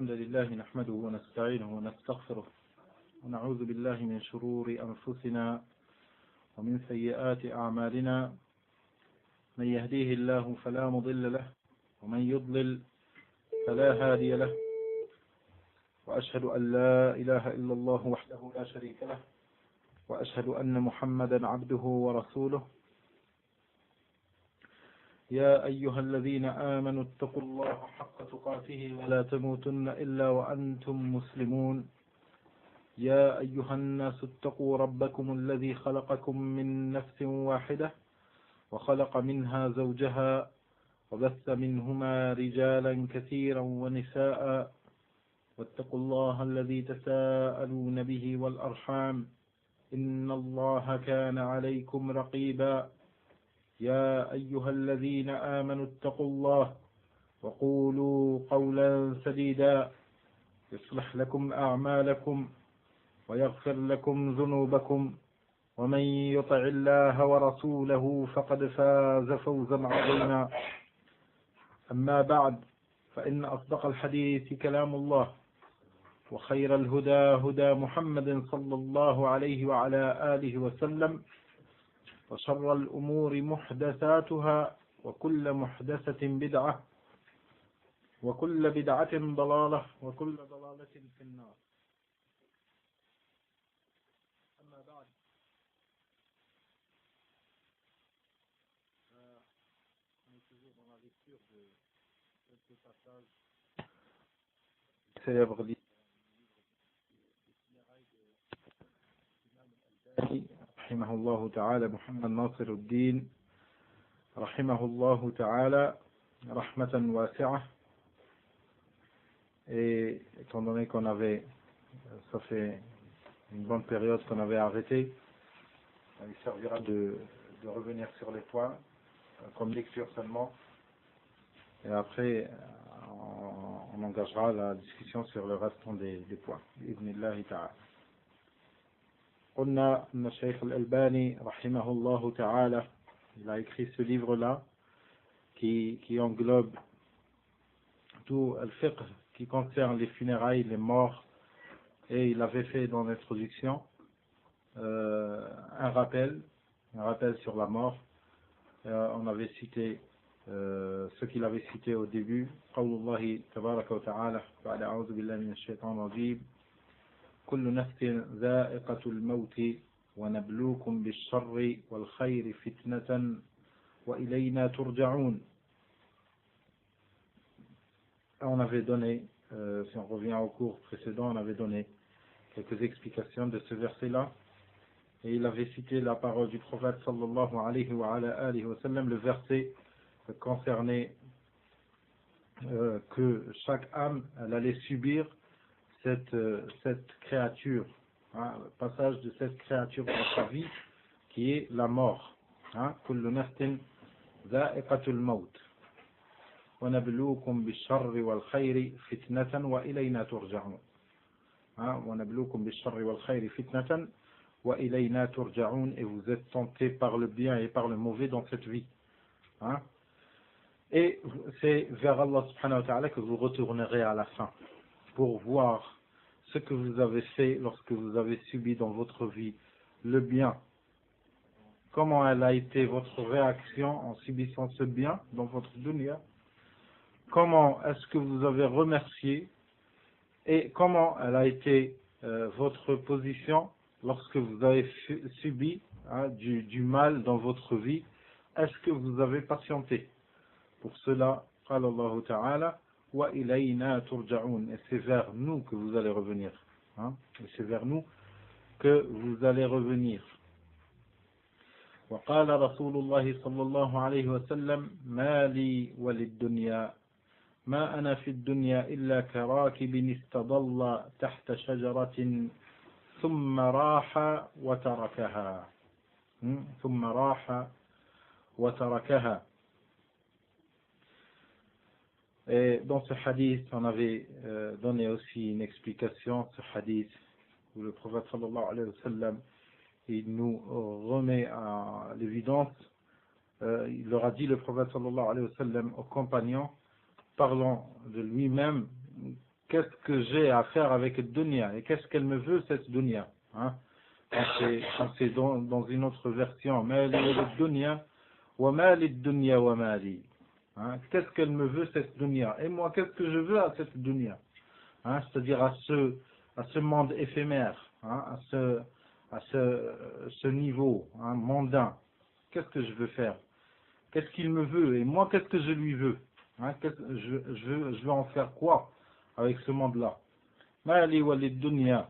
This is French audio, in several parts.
الحمد لله نحمده ونستعينه ونستغفره ونعوذ بالله من شرور أنفسنا ومن سيئات أعمالنا. من يهديه الله فلا مضل له ومن يضلل فلا هادي له، وأشهد أن لا إله إلا الله وحده لا شريك له، وأشهد أن محمدا عبده ورسوله. يا أيها الذين آمنوا اتقوا الله حق تقاته ولا تموتن إلا وأنتم مسلمون. يا أيها الناس اتقوا ربكم الذي خلقكم من نفس واحدة وخلق منها زوجها وبث منهما رجالا كثيرا ونساء، واتقوا الله الذي تساءلون به والأرحام إن الله كان عليكم رقيبا. يا أيها الذين آمنوا اتقوا الله وقولوا قولا سديدا يصلح لكم أعمالكم ويغفر لكم ذنوبكم، ومن يطع الله ورسوله فقد فاز فوزا عظيما. أما بعد، فإن أصدق الحديث كلام الله، وخير الهدى هدى محمد صلى الله عليه وعلى آله وسلم، وشر الأمور محدثاتها، وكل محدثة بدعة، وكل بدعة ضلالة، وكل ضلالة في النار. أما بعد، on est toujours dans la lecture de quelques passages célèbres livre رحمه الله تعالى محمد ناصر الدين رحمه الله تعالى رحمة واسعة. Et étant donné qu'on avait, ça fait une bonne période qu'on avait arrêté, il servira de revenir sur les points comme lecture seulement, et après on engagera la discussion sur le restant des points. Bi'idhnillahi ta'ala. قلنا أن الشيخ الألباني رحمه الله تعالى, il a écrit ce livre-là qui englobe tout le fiqh qui concerne les funérailles, les morts, et il avait fait dans l'introduction un rappel sur la mort. On avait cité ce qu'il avait cité au début, قول الله تبارك وتعالى بعد أعوذ بالله من الشيطان الرجيم كل نفس ذائقة الموت ونبلوكم بالشر والخير فتنة وإلينا ترجعون. On avait donné, si on revient au cours précédent, on avait donné quelques explications de ce verset-là, et il avait cité la parole du prophète sallallahu alayhi wa sallam, le verset concerné que chaque âme elle allait subir cette créature, le passage de cette créature dans sa vie qui est la mort. كل نفس ذائقة الموت ونبلوكم بالشر والخير فتنة وإلينا ترجعون. ونبلوكم بالشر والخير فتنة وإلينا ترجعون. Et vous êtes tentés par le bien et par le mauvais dans cette vie. Et c'est vers Allah subhanahu wa ta'ala que vous retournerez à la fin, pour voir ce que vous avez fait lorsque vous avez subi dans votre vie le bien. Comment elle a été votre réaction en subissant ce bien dans votre dunya? Comment est-ce que vous avez remercié? Et comment elle a été votre position lorsque vous avez subi du mal dans votre vie? Est-ce que vous avez patienté? Pour cela, قال الله تعالى وإلينا ترجعون. Et c'est vers nous que vous allez revenir. Et c'est vers nous que vous allez revenir. وقال رسول الله صلى الله عليه وسلم ما لي وللدنيا ما أنا في الدنيا إلا كراكب استظل تحت شجرة ثم راح وتركها. ثم راح وتركها. Et dans ce hadith, on avait donné aussi une explication, ce hadith où le prophète sallallahu alayhi wa sallam, il nous remet à l'évidence, il leur a dit, le prophète sallallahu alayhi wa sallam, aux compagnons, parlant de lui-même, qu'est-ce que j'ai à faire avec le dunya et qu'est-ce qu'elle me veut cette dunya, hein? Quand c'est dans une autre version, mali wa dunya wa mali dunya wa mali, hein? Qu'est-ce qu'elle me veut cette dunya et moi qu'est-ce que je veux à cette dunya, hein? C'est-à-dire à ce monde éphémère, hein? à ce niveau, hein, mondain. Qu'est-ce que je veux faire? Qu'est-ce qu'il me veut et moi qu'est-ce que je lui veux, hein? Je veux en faire quoi avec ce monde-là? Mali walid dunya,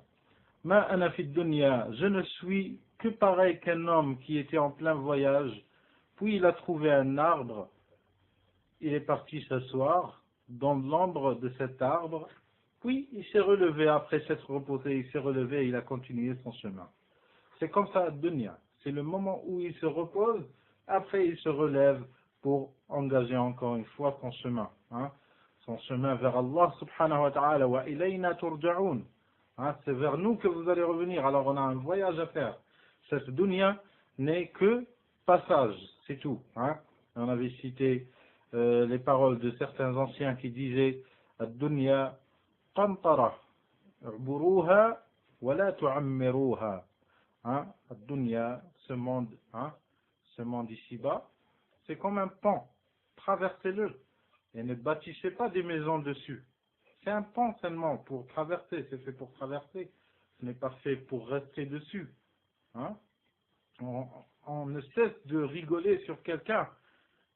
ma ana fi dunya, je ne suis que pareil qu'un homme qui était en plein voyage, puis il a trouvé un arbre, il est parti s'asseoir dans l'ombre de cet arbre, puis il s'est relevé après s'être reposé, il s'est relevé et il a continué son chemin. C'est comme ça, dunya. C'est le moment où il se repose, après il se relève pour engager encore une fois son chemin, hein? Son chemin vers Allah subhanahu wa ta'ala, wa ilayna turja'un. Hein? C'est vers nous que vous allez revenir. Alors on a un voyage à faire. Cette dunya n'est que passage, c'est tout, hein? On avait cité les paroles de certains anciens qui disaient ad-dunya qantara, urburuha wa la tu'ammiruha. Hein, ad-dunya, ce monde ici-bas, c'est comme un pont, traversez-le et ne bâtissez pas des maisons dessus. C'est un pont seulement pour traverser, c'est fait pour traverser, ce n'est pas fait pour rester dessus. Hein. On ne cesse de rigoler sur quelqu'un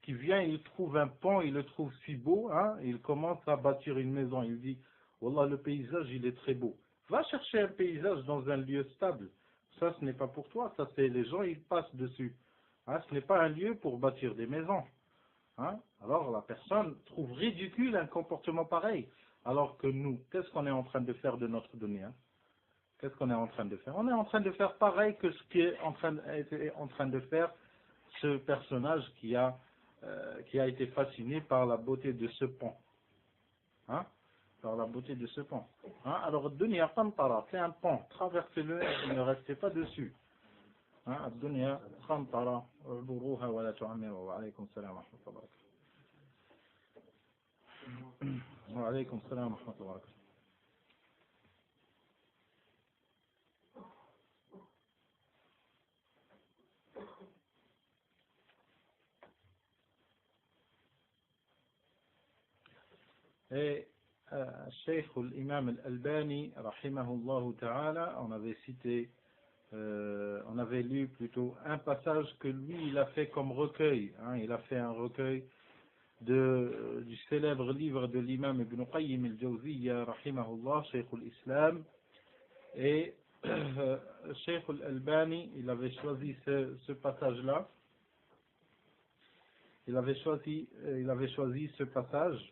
qui vient, il trouve un pont, il le trouve si beau, hein, il commence à bâtir une maison, il dit Wallah, le paysage il est très beau. Va chercher un paysage dans un lieu stable. Ça, ce n'est pas pour toi, ça c'est les gens, ils passent dessus. Hein, ce n'est pas un lieu pour bâtir des maisons. Hein. Alors la personne trouve ridicule un comportement pareil. Alors que nous, qu'est-ce qu'on est en train de faire de notre dunya? Qu'est-ce qu'on est en train de faire? On est en train de faire pareil que ce qui est en train de faire ce personnage qui a été fasciné par la beauté de ce pont. Hein? Par la beauté de ce pont. Hein? Alors, dunya qantara, c'est un pont. Traversez-le et ne restez pas dessus. Hein? Dunya qantara, urburuha wa la tu'ammiru. Wa alaykum salam wa rahmatullahi wa barakatuh. Wa alaykum salam wa rahmatullahi wa barakatuh. Et Cheikh l'imam al-Albani, rahimahullah ta'ala, on avait lu plutôt un passage que lui, il a fait comme recueil. Hein, il a fait un recueil du célèbre livre de l'imam Ibn Qayyim al-Jawziyya, rahimahullah, Cheikh l'Islam. Et Cheikh al-Albani, il avait choisi ce passage-là. Il avait choisi ce passage.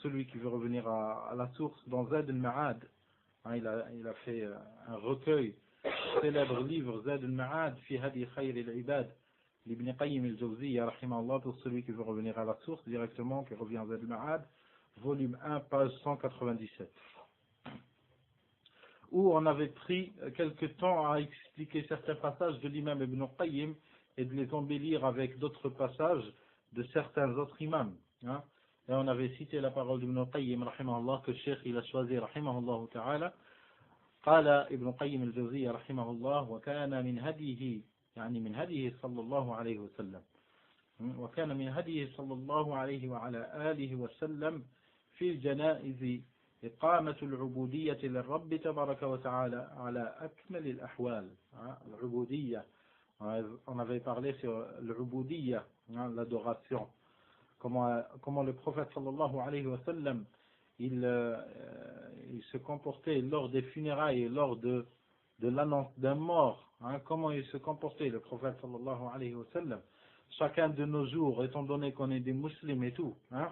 Celui qui veut revenir à la source dans Zad al-Ma'ad, hein, il a fait un recueil, célèbre livre Zad al-Ma'ad fi hadi khayr al-ibad l'Ibn Qayyim al-Jawziyya rahimahullah, pour celui qui veut revenir à la source directement, qui revient à Zad al-Ma'ad, volume 1, page 197, où on avait pris quelque temps à expliquer certains passages de l'imam Ibn Qayyim et de les embellir avec d'autres passages de certains autres imams. Hein. Et on avait cité la parole d'Ibn Qayyim rahimahullah que Cheikh il a choisi rahimahullah ta'ala. قال ابن قيم الجوزية رحمه الله وكان من هديه يعني من هديه صلى الله عليه وسلم وكان من هديه صلى الله عليه وعلى آله وسلم في الجنائز إقامة العبودية للرب تبارك وتعالى على أكمل الأحوال. العبودية, on avait parlé sur l'ubudiyya, l'adoration. Comment le prophète sallallahu alayhi wa sallam il se comportait lors des funérailles et lors de l'annonce d'un mort, hein, comment il se comportait le prophète sallallahu alayhi wa sallam. Chacun de nos jours, étant donné qu'on est des musulmans et tout, hein,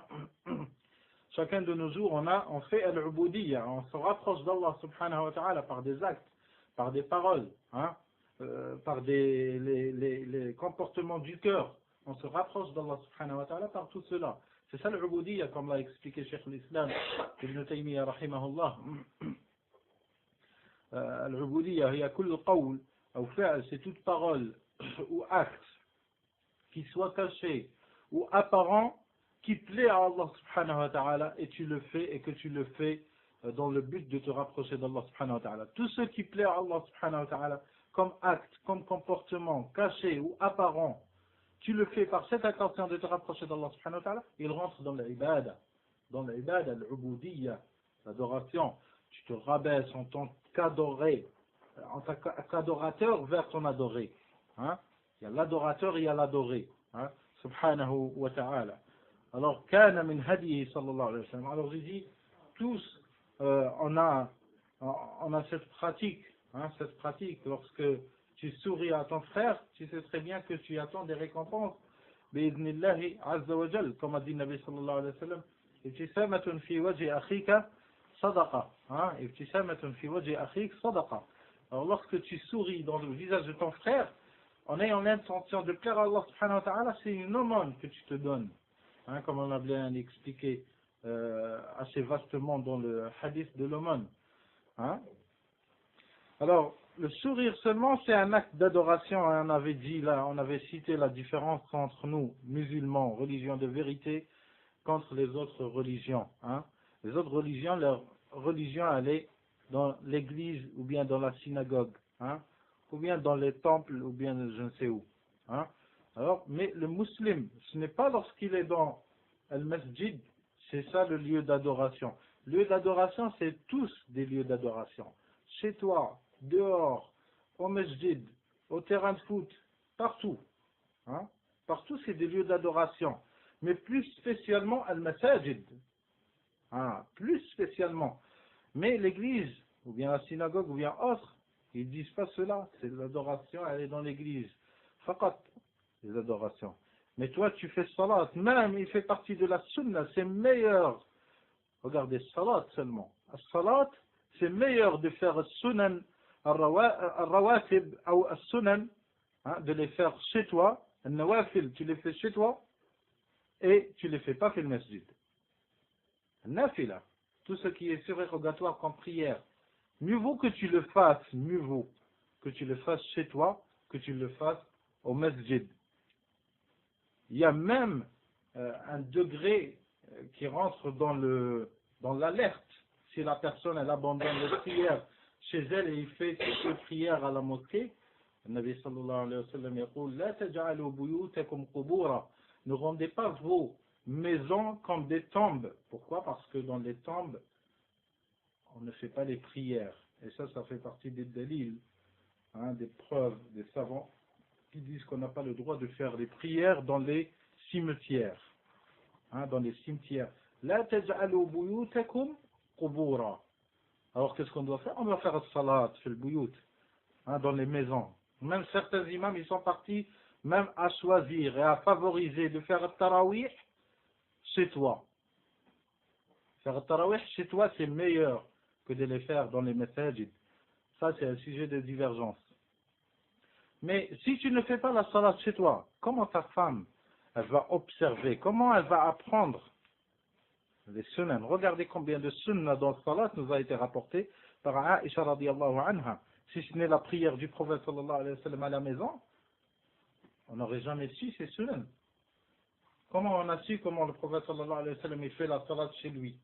chacun de nos jours on fait al-ubudiyya, on se rapproche d'Allah subhanahu wa ta'ala par des actes, par des paroles, hein, par les comportements du cœur. On se rapproche d'Allah subhanahu wa ta'ala par tout cela. C'est ça l'ubudiyya, comme l'a expliqué Cheikh l'Islam Ibn Taymiyyah rahimahullah. L'ubudiyya hiya kull qawl ou fi'l, c'est toute parole ou acte qui soit caché ou apparent qui plaît à Allah subhanahu wa ta'ala et tu le fais et que tu le fais dans le but de te rapprocher d'Allah subhanahu wa ta'ala. Tout ce qui plaît à Allah subhanahu wa ta'ala comme acte, comme comportement, caché ou apparent, tu le fais par cette intention de te rapprocher d'Allah subhanahu wa ta'ala, il rentre dans l'ibada, l'ubudiyya, l'adoration. Tu te rabaisses en tant qu'adoré, en tant qu'adorateur vers ton adoré. Hein? Il y a l'adorateur et il y a l'adoré. Hein? Subhanahu wa ta'ala. Alors, kana min hadihi sallallahu alayhi wa sallam. Alors, j'ai dit, tous, on a cette pratique, hein, lorsque tu souris à ton frère, tu sais très bien que tu attends des récompenses. Bi'idhnillahi azza wa jal, comme a dit Nabi sallallahu alayhi wa sallam, ibtisamatun fi wajhi akhika sadaqa. Ibtisamatun fi wajhi akhik sadaqa. Alors, lorsque tu souris dans le visage de ton frère, en ayant l'intention de plaire à Allah subhanahu wa ta'ala, c'est une aumône que tu te donnes. Hein, comme on a bien expliqué assez vastement dans le hadith de l'aumône. Hein? Alors, le sourire seulement, c'est un acte d'adoration. On avait dit là, on avait cité la différence entre nous, musulmans, religion de vérité, contre les autres religions. Hein? Les autres religions, leur religion, elle est dans l'église ou bien dans la synagogue, hein? Ou bien dans les temples ou bien je ne sais où. Hein? Alors, mais le musulman, ce n'est pas lorsqu'il est dans al-masjid, c'est ça le lieu d'adoration. Le lieu d'adoration, c'est tous des lieux d'adoration. Chez toi, dehors, au masjid, au terrain de foot, partout. Hein? Partout, c'est des lieux d'adoration. Mais plus spécialement al-masajid. Hein? Plus spécialement. Mais l'église, ou bien la synagogue, ou bien autre, ils disent pas cela. C'est l'adoration, elle est dans l'église. Faqat, les adorations. Mais toi, tu fais salat. Même, il fait partie de la sunna. C'est meilleur. Regardez, salat seulement. Salat, c'est meilleur de faire sunan, al-rawatib, ou al-sunan, de les faire chez toi. Al-nawafil, tu les fais chez toi. Et tu les fais pas fil masjid. Nafila, tout ce qui est surérogatoire comme prière. Mieux vaut que tu le fasses, mieux vaut que tu le fasses chez toi, que tu le fasses au masjid. Il y a même un degré qui rentre dans l'alerte. Si la personne elle abandonne les prières chez elle et il fait ses prières à la mosquée, le Nabi sallallahu alayhi wa sallam yaqul, la taj'alu buyutakum qubura. Ne rendez pas vos maisons comme des tombes. Pourquoi? Parce que dans les tombes, on ne fait pas les prières. Et ça fait partie des délits, hein, des preuves des savants qui disent qu'on n'a pas le droit de faire les prières dans les cimetières. Hein, dans les cimetières. La taj'alu buyutakum qubura. Alors qu'est-ce qu'on doit faire? On doit faire le salat, le buyut, hein, dans les maisons. Même certains imams, ils sont partis même à choisir et à favoriser de faire le tarawih chez toi. Faire le tarawih chez toi, c'est meilleur que de les faire dans les masajid. Ça, c'est un sujet de divergence. Mais si tu ne fais pas la salat chez toi, comment ta femme, elle va observer? Comment elle va apprendre les sunnah? Regardez combien de sunnah dans le salat nous a été rapporté par Aisha radiyallahu anha. Si ce n'est la prière du prophète sallallahu alayhi wa sallam à la maison, on n'aurait jamais su ces sunnah. Comment on a su comment le prophète sallallahu alayhi wa sallam il fait la salat chez lui?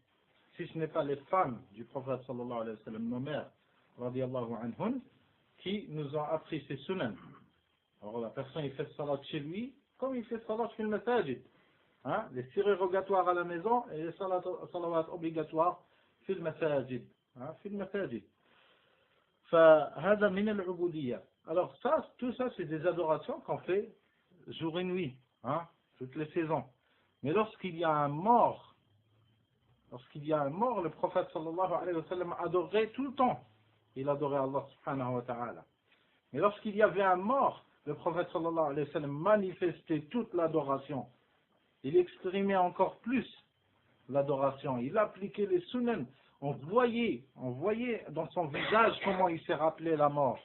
Si ce n'est pas les femmes du prophète sallallahu alayhi wa sallam, nos mères, radiyallahu anhun, qui nous ont appris ces sunnah. Alors la personne il fait salat chez lui, comme il fait salat chez le masajid. Hein? Les surérogatoires à la maison et les salawat obligatoires في المساجد. في المساجد. فهذا من العبودية. Alors ça, tout ça c'est des adorations qu'on fait jour et nuit, hein? Toutes les saisons. Mais lorsqu'il y a un mort, le prophète sallallahu alayhi wa sallam adorait tout le temps. Il adorait Allah subhanahu wa ta'ala. Mais lorsqu'il y avait un mort, le prophète sallallahu alayhi wa sallam manifestait toute l'adoration. Il exprimait encore plus l'adoration. Il appliquait les sunnah. On voyait dans son visage comment il s'est rappelé la mort.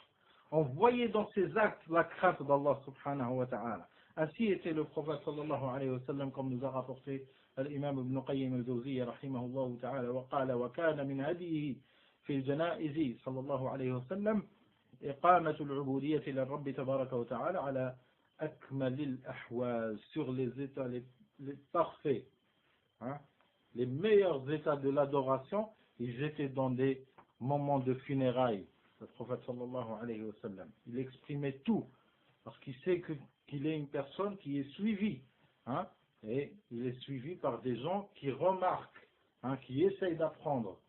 On voyait dans ses actes la crainte d'Allah subhanahu wa ta'ala. Ainsi était le prophète sallallahu alayhi wa sallam, comme nous a rapporté l'imam Ibn Qayyim al-Jawziyya rahimahullah ta'ala, وقال وكان من هديه في الجنائز صلى الله عليه وسلم إقامة العبودية للرب تبارك وتعالى على أكمل الأحوال, sur les états les parfaits, Hein? Les meilleurs états de l'adoration, ils étaient dans des moments de funérailles. Le prophète sallallahu alayhi wa sallam, il exprimait tout, parce qu'il sait qu'il est une personne qui est suivie. Hein? Et il est suivi par des gens qui remarquent, hein, qui essayent d'apprendre.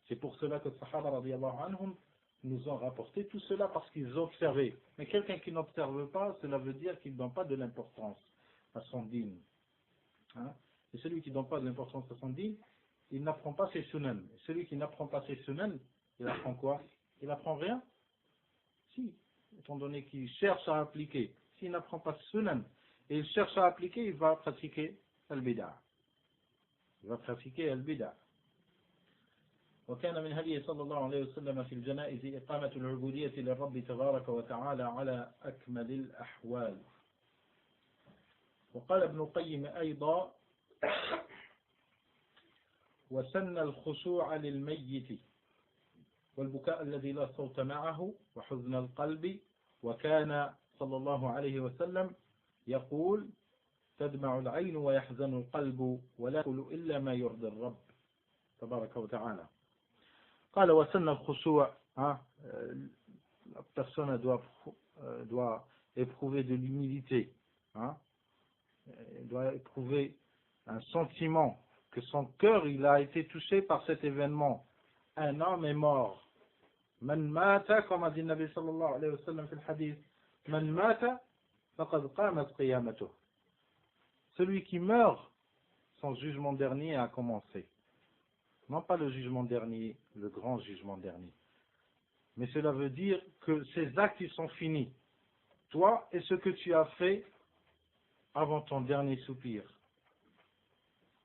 C'est pour cela que les Sahaba radiyallahu anhum nous ont rapporté tout cela, parce qu'ils observaient. Mais quelqu'un qui n'observe pas, cela veut dire qu'il ne donne pas de l'importance à son dîne. Hein? Et celui qui ne donne pas de l'importance à son dîne, il n'apprend pas ses sunan. Et celui qui n'apprend pas ses sunan, il apprend quoi? Il apprend rien? Si, étant donné qu'il cherche à appliquer. S'il n'apprend pas ses sunan et il cherche à appliquer, il va pratiquer al-bid'a. Il va pratiquer al-bid'a. وكان من هديه صلى الله عليه وسلم في الجنائز إقامة العبودية للرب تبارك وتعالى على أكمل الأحوال. وقال ابن القيم أيضا: وسن الخشوع للميت والبكاء الذي لا صوت معه وحزن القلب. وكان صلى الله عليه وسلم يقول: تدمع العين ويحزن القلب ولا يقول إلا ما يرضي الرب تبارك وتعالى. قال وسن الخشوع. La personne doit éprouver de l'humilité. Elle doit éprouver un sentiment que son cœur il a été touché par cet événement. Un homme est mort. Man mata, comme a dit le Nabi sallallahu alayhi wa sallam في الحديث, man mata faqad qamat qiyamatuh. Celui qui meurt, son jugement dernier a commencé. Non pas le jugement dernier, le grand jugement dernier. Mais cela veut dire que ces actes ils sont finis. Toi et ce que tu as fait avant ton dernier soupir.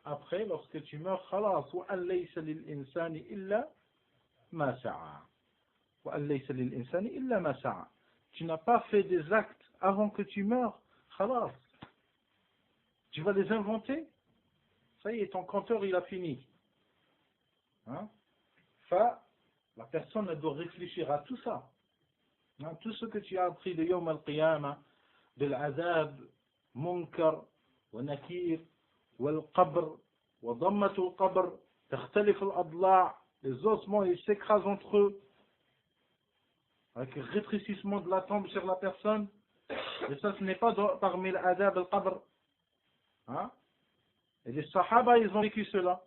Après, lorsque tu meurs, خلاص وأن ليس للإنسان إلا ما سعى. وأن ليس للإنسان إلا ما سعى. Tu n'as pas fait des actes avant que tu meurs, خلاص. Tu vas les inventer. Ça y est, ton compteur il a fini. Hein? La personne elle doit réfléchir à tout ça. Hein? Tout ce que tu as appris de Yawm al-Qiyamah, de l'azab, munkar, wa nakir, والقبر وضمة القبر تختلف الأضلاع, les ossements ils s'écrasent entre eux avec le rétrécissement de la tombe sur la personne, et ça ce n'est pas parmi l'adab al-qabr. Et les sahaba ils ont vécu cela.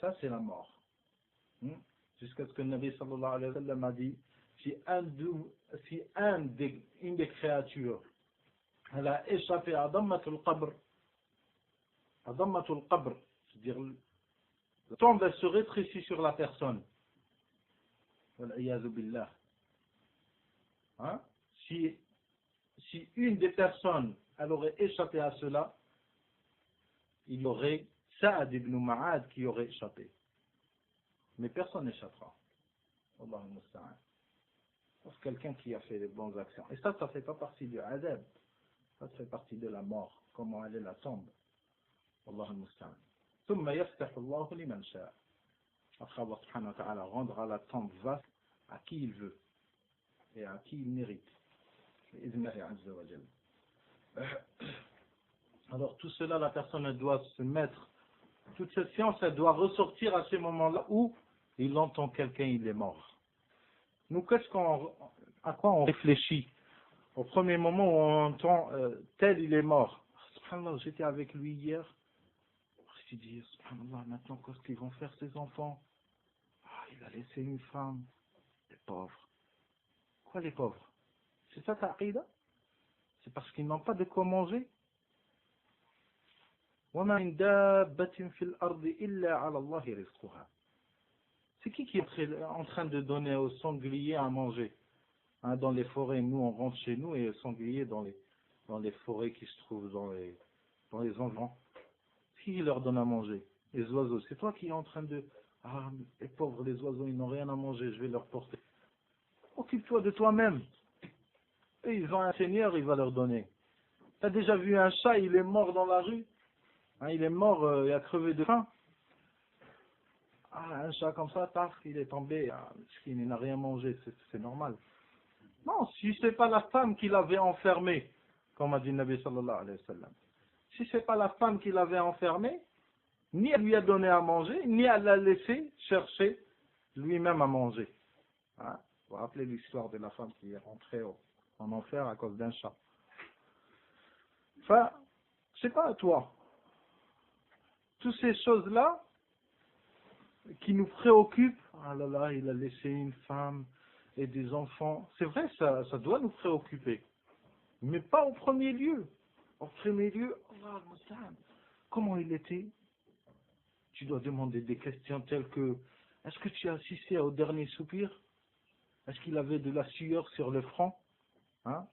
Ça c'est la mort. Jusqu'à ce que le Nabi sallallahu alayhi wa sallam a dit, si une des créatures elle a échappé à dammatul qabr, Adammatul qabr, c'est-à-dire la tombe elle se rétrécit sur la personne. Wal-iyadhu billah. Si une des personnes elle aurait échappé à cela, il y aurait Sa'ad ibn Ma'ad qui aurait échappé. Mais personne n'échappera. Allahu musta'an. Sauf quelqu'un qui a fait les bonnes actions. Et ça fait pas partie du adab. Ça fait partie de la mort. Comment elle est la tombe. والله المستعان. ثم يفتح الله لمن شاء. Après Allah subhanahu wa ta'ala rendra la tombe vaste à qui il veut et à qui il mérite. Alors tout cela, la personne doit se mettre, toute cette science, elle doit ressortir à ces moments-là où il entend quelqu'un, il est mort. Nous, à quoi on réfléchit au premier moment où on entend tel il est mort? Subhanallah, j'étais avec lui hier. Je dis, subhanallah, maintenant qu'est-ce qu'ils vont faire ces enfants? Il a laissé une femme. Les pauvres. Quoi les pauvres? C'est ça ta aqida? C'est parce qu'ils n'ont pas de quoi manger? C'est qui est en train de donner aux sangliers à manger? Dans les forêts, nous on rentre chez nous et les sangliers dans les forêts qui se trouvent dans les environs. Qui leur donne à manger? Les oiseaux. C'est toi qui es en train de... les pauvres, les oiseaux, ils n'ont rien à manger, je vais leur porter. Occupe-toi de toi-même. Et ils ont un seigneur, il va leur donner. Tu as déjà vu un chat, il est mort dans la rue? Il est mort, il a crevé de faim. Un chat comme ça, taf, il est tombé, il n'a rien mangé, c'est normal. Non, si c'est pas la femme qui l'avait enfermé, comme a dit le Nabi sallallahu alayhi wa sallam. si ce n'est pas la femme qui l'avait enfermé, ni elle lui a donné à manger, ni elle l'a laissé chercher lui-même à manger. Hein? Vous vous rappelez l'histoire de la femme qui est rentrée en enfer à cause d'un chat. Enfin, c'est pas à toi. Toutes ces choses-là qui nous préoccupent, ah là là, il a laissé une femme et des enfants. C'est vrai, ça doit nous préoccuper. Mais pas au premier lieu. Au premier lieu, Allah al-Musta'an, comment il était? Tu dois demander des questions telles que, est-ce que tu as assisté au dernier soupir? Est-ce qu'il avait de la sueur sur le front? Hein?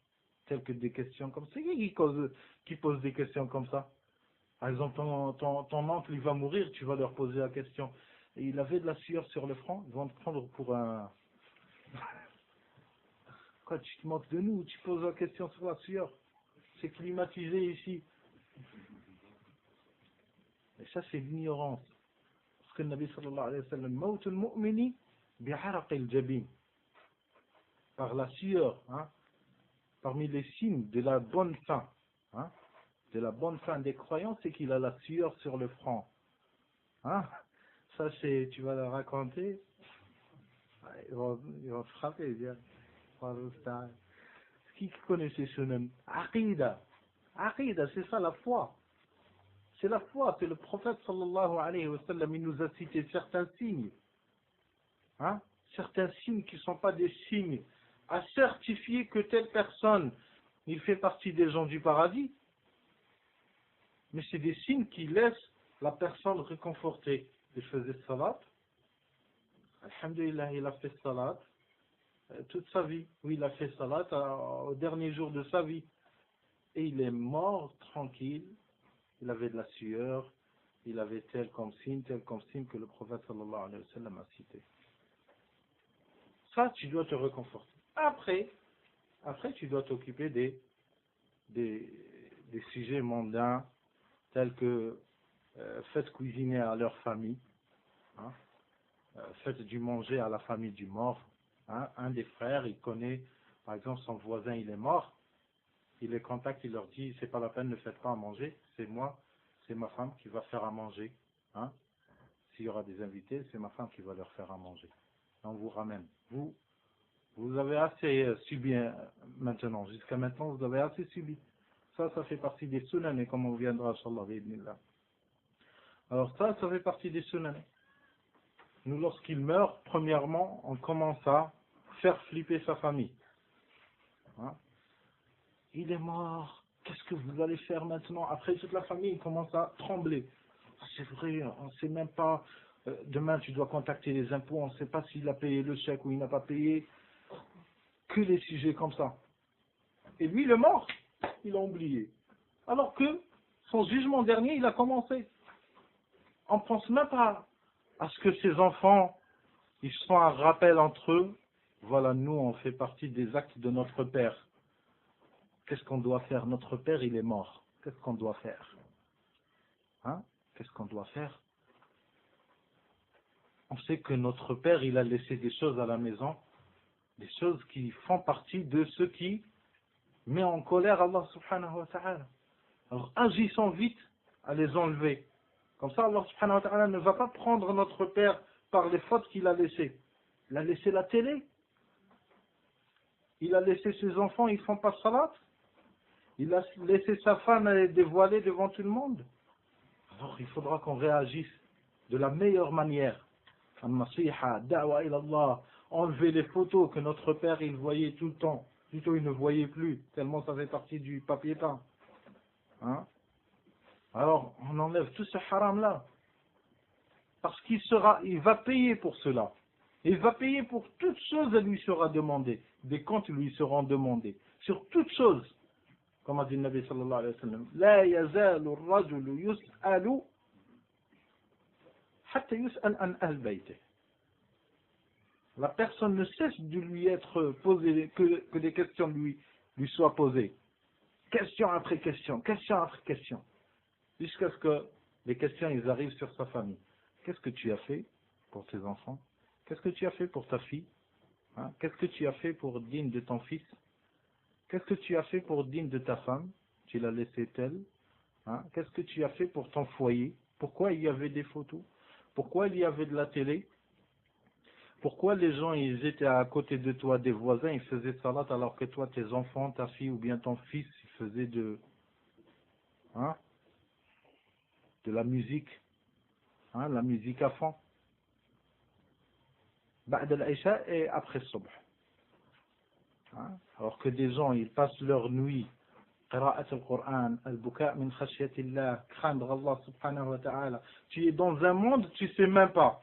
Telles que des questions comme ça. Qui pose des questions comme ça? Par exemple, ton oncle, il va mourir, tu vas leur poser la question. Et il avait de la sueur sur le front, ils vont te prendre pour un... Quoi, tu te moques de nous, tu poses la question sur la sueur. C'est climatisé ici. Et ça, c'est l'ignorance. Parce que le Nabi sallallahu alayhi wa sallam, Mawt al-mu'mini bi'araq al-jabin. Par la sueur, hein, parmi les signes de la bonne fin, hein, de la bonne fin des croyants, c'est qu'il a la sueur sur le front. Hein? Ça, c'est, tu vas le raconter, ils vont te frapper, bien. Qui connaît ces sunan? Aqida. Aqida, c'est ça la foi. C'est la foi, c'est le prophète sallallahu alayhi wa sallam, il nous a cité certains signes. Hein? Certains signes qui ne sont pas des signes à certifier que telle personne, il fait partie des gens du paradis, mais c'est des signes qui laissent la personne réconfortée. Il faisait salat, alhamdulillah, il a fait salat toute sa vie. Oui, il a fait salat au dernier jour de sa vie. Et il est mort tranquille, il avait de la sueur, il avait tel comme signe que le prophète sallallahu alayhi wa sallam a cité. Ça, tu dois te réconforter. Après, tu dois t'occuper des sujets mondains tels que faites cuisiner à leur famille, hein, faites du manger à la famille du mort. Hein, un des frères, il connaît, par exemple, son voisin, il est mort, il les contacte, il leur dit, c'est pas la peine, ne faites pas à manger, c'est moi, c'est ma femme qui va faire à manger. Hein. S'il y aura des invités, c'est ma femme qui va leur faire à manger. On vous ramène. Vous avez assez subi maintenant. Jusqu'à maintenant, vous avez assez subi. Ça fait partie des sunan, et comme on viendra, Inch'Allah, bi'idhnillah. Alors ça fait partie des sunan. Nous, lorsqu'il meurt, premièrement, on commence à faire flipper sa famille. Hein? Il est mort. Qu'est-ce que vous allez faire maintenant? Après, toute la famille commence à trembler. C'est vrai, on ne sait même pas. Demain, tu dois contacter les impôts. On ne sait pas s'il a payé le chèque ou il n'a pas payé. Que les sujets comme ça. Et lui, le mort, il a oublié. Alors que son jugement dernier, il a commencé. On ne pense même pas à ce que ses enfants, ils sont un rappel entre eux. Voilà, nous, on fait partie des actes de notre père. Qu'est-ce qu'on doit faire? Notre père, il est mort. Qu'est-ce qu'on doit faire? Hein? Qu'est-ce qu'on doit faire? On sait que notre père, il a laissé des choses à la maison, des choses qui font partie de ce qui met en colère Allah subhanahu wa ta'ala. Alors agissons vite à les enlever. Comme ça, Allah subhanahu wa ta'ala ne va pas prendre notre père par les fautes qu'il a laissées. Il a laissé la télé. Il a laissé ses enfants, ils ne font pas salat. Il a laissé sa femme dévoilée devant tout le monde. Alors il faudra qu'on réagisse de la meilleure manière. An-nasiha, da'wa ila Allah, enlever les photos que notre père il voyait tout le temps. Plutôt il ne voyait plus, tellement ça fait partie du papier peint. Hein? Alors on enlève tout ce haram là. Parce il va payer pour cela. Il va payer pour toutes choses, elle lui sera demandée. Des comptes lui seront demandés. Sur toutes choses. Comme a dit le Nabi sallallahu alayhi wa sallam. La yazalu ar-rajulu yus'alu hatta yus'al an ahl baytih. La personne ne cesse de lui être posée, que des questions lui soient posées. Question après question, question après question. Jusqu'à ce que les questions ils arrivent sur sa famille. Qu'est-ce que tu as fait pour tes enfants? Qu'est-ce que tu as fait pour ta fille? Hein? Qu'est-ce que tu as fait pour digne de ton fils? Qu'est-ce que tu as fait pour digne de ta femme? Tu l'as laissée telle? Hein? Qu'est-ce que tu as fait pour ton foyer? Pourquoi il y avait des photos? Pourquoi il y avait de la télé? Pourquoi les gens ils étaient à côté de toi, des voisins, ils faisaient salat alors que toi, tes enfants, ta fille ou bien ton fils, ils faisaient hein, de la musique, hein, la musique à fond? Ba'd al-Isha et après Subh. Hein? Alors que des gens, ils passent leur nuit, qira'at al-Qur'an, al-buka' min khashyatillah, craindre Allah subhanahu wa ta'ala. Tu es dans un monde, tu sais même pas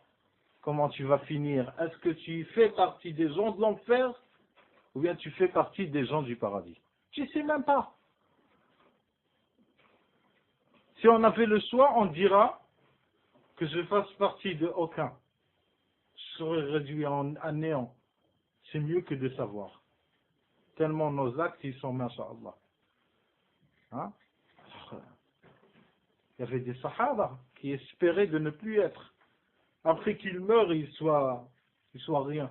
comment tu vas finir. Est-ce que tu fais partie des gens de l'enfer ou bien tu fais partie des gens du paradis? Tu sais même pas. Si on avait le choix, on dira que je fasse partie de aucun. Je serais réduit à néant. C'est mieux que de savoir. Tellement nos actes, ils sont masha'Allah. Hein? Il y avait des sahaba qui espéraient de ne plus être. Après qu'ils meurent, ils soient rien.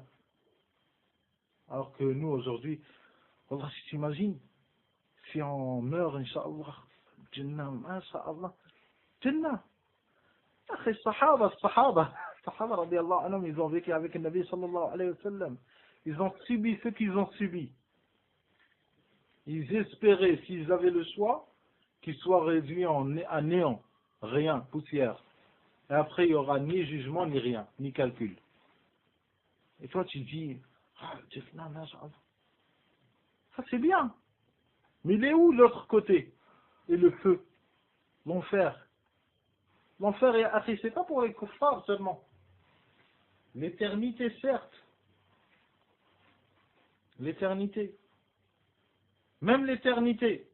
Alors que nous, aujourd'hui, Allah, si tu imagines, si on meurt, Inch'Allah, Jannah, Inch'Allah, Jannah. Sahaba, radiallahu anhum, ils ont vécu avec le Nabi sallallahu alayhi wa sallam. Ils ont subi ce qu'ils ont subi. Ils espéraient, s'ils avaient le choix, qu'ils soient réduits à néant, rien, poussière. Et après, il n'y aura ni jugement, ni rien, ni calcul. Et toi, tu dis, ça c'est bien. Mais il est où l'autre côté? Et le feu, l'enfer. L'enfer, c'est pas pour les kuffars seulement. L'éternité, certes. L'éternité. Même l'éternité.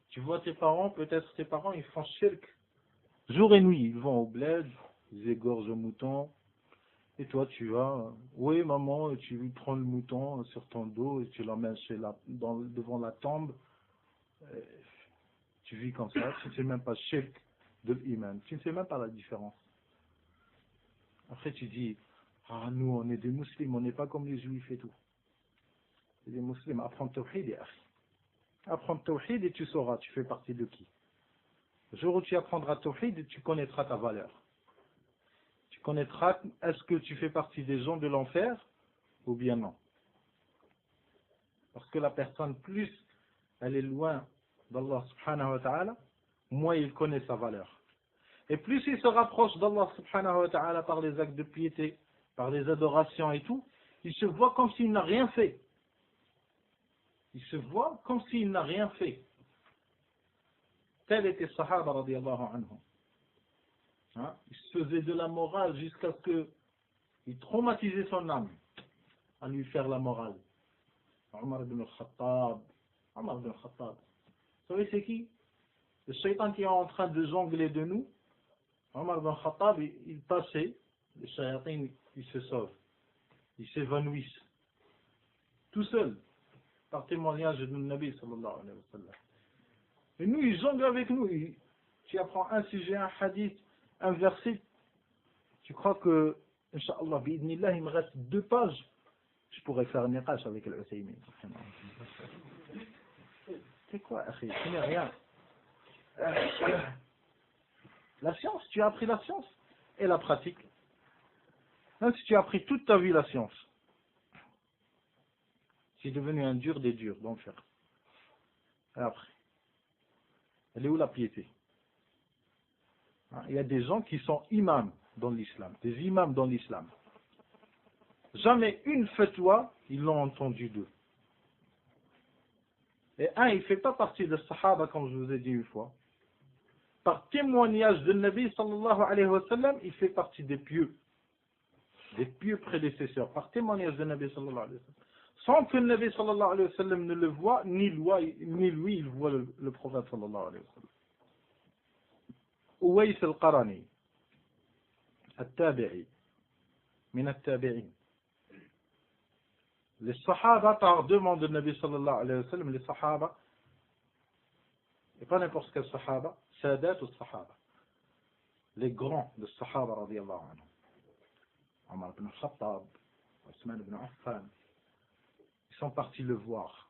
Tu vois tes parents, peut-être tes parents, ils font shirk. Jour et nuit, ils vont au bled, ils égorgent le mouton. Et toi, tu vas, oui maman, tu lui prends le mouton sur ton dos et tu l'emmènes devant la tombe. Tu vis comme ça, tu ne sais même pas shirk de l'iman. Tu ne sais même pas la différence. Après, tu dis, ah, nous, on est des musulmans, on n'est pas comme les juifs et tout. Les musulmans, apprends le tawhid et akhi. Apprends le tawhid et tu sauras, tu fais partie de qui. Le jour où tu apprendras le tawhid, tu connaîtras ta valeur. Tu connaîtras, est-ce que tu fais partie des gens de l'enfer ou bien non. Parce que la personne, plus elle est loin d'Allah subhanahu wa ta'ala, moins il connaît sa valeur. Et plus il se rapproche d'Allah subhanahu wa ta'ala par les actes de piété, par les adorations et tout, il se voit comme s'il n'a rien fait. Il se voit comme s'il n'a rien fait. Tel était Sahaba radiallahu anhum. Hein? Il se faisait de la morale jusqu'à ce qu'il traumatisait son âme à lui faire la morale. Omar ibn al-Khattab. Omar ibn al-Khattab. Vous savez c'est qui? Le shaitan qui est en train de jongler de nous. Omar ibn al-Khattab, il passait, le shaitan, il se sauve. Ils s'évanouissent. Tout seul. Par témoignage de Nabi sallallahu alayhi wa sallam. Et nous, ils jonglent avec nous. Tu apprends un sujet, un hadith, un verset. Tu crois que, Inch'Allah, bi'idnillah, il me reste 2 pages. Je pourrais faire un niqash avec l'Uthaymin. C'est quoi, akhi? Ce n'est rien. La science, tu as appris la science et la pratique. Même si tu as appris toute ta vie la science, c'est devenu un dur des durs d'enfer. Et après, elle est où la piété? Il y a des gens qui sont imams dans l'islam, des imams dans l'islam. Jamais une fatwa, ils l'ont entendu d'eux. Et il ne fait pas partie des sahaba, comme je vous ai dit une fois. Par témoignage de Nabi sallallahu alayhi wa sallam, il fait partie des pieux prédécesseurs. Par témoignage de Nabi sallallahu alayhi wa sallam. Sans que le Nabi sallallahu alayhi wa sallam ne le voie, ni lui, il voit le prophète sallallahu alayhi wa sallam. Uways al-Qarani, al-Tabi'i, min al-Tabi'in. Les Sahaba, par demande de Nabi sallallahu alayhi wa sallam, les Sahaba, et pas n'importe quel Sahaba, Sadat ou Sahaba, les grands de Sahaba radiyallahu anhu, Omar ibn Khattab, Osman ibn Affan, ils sont partis le voir,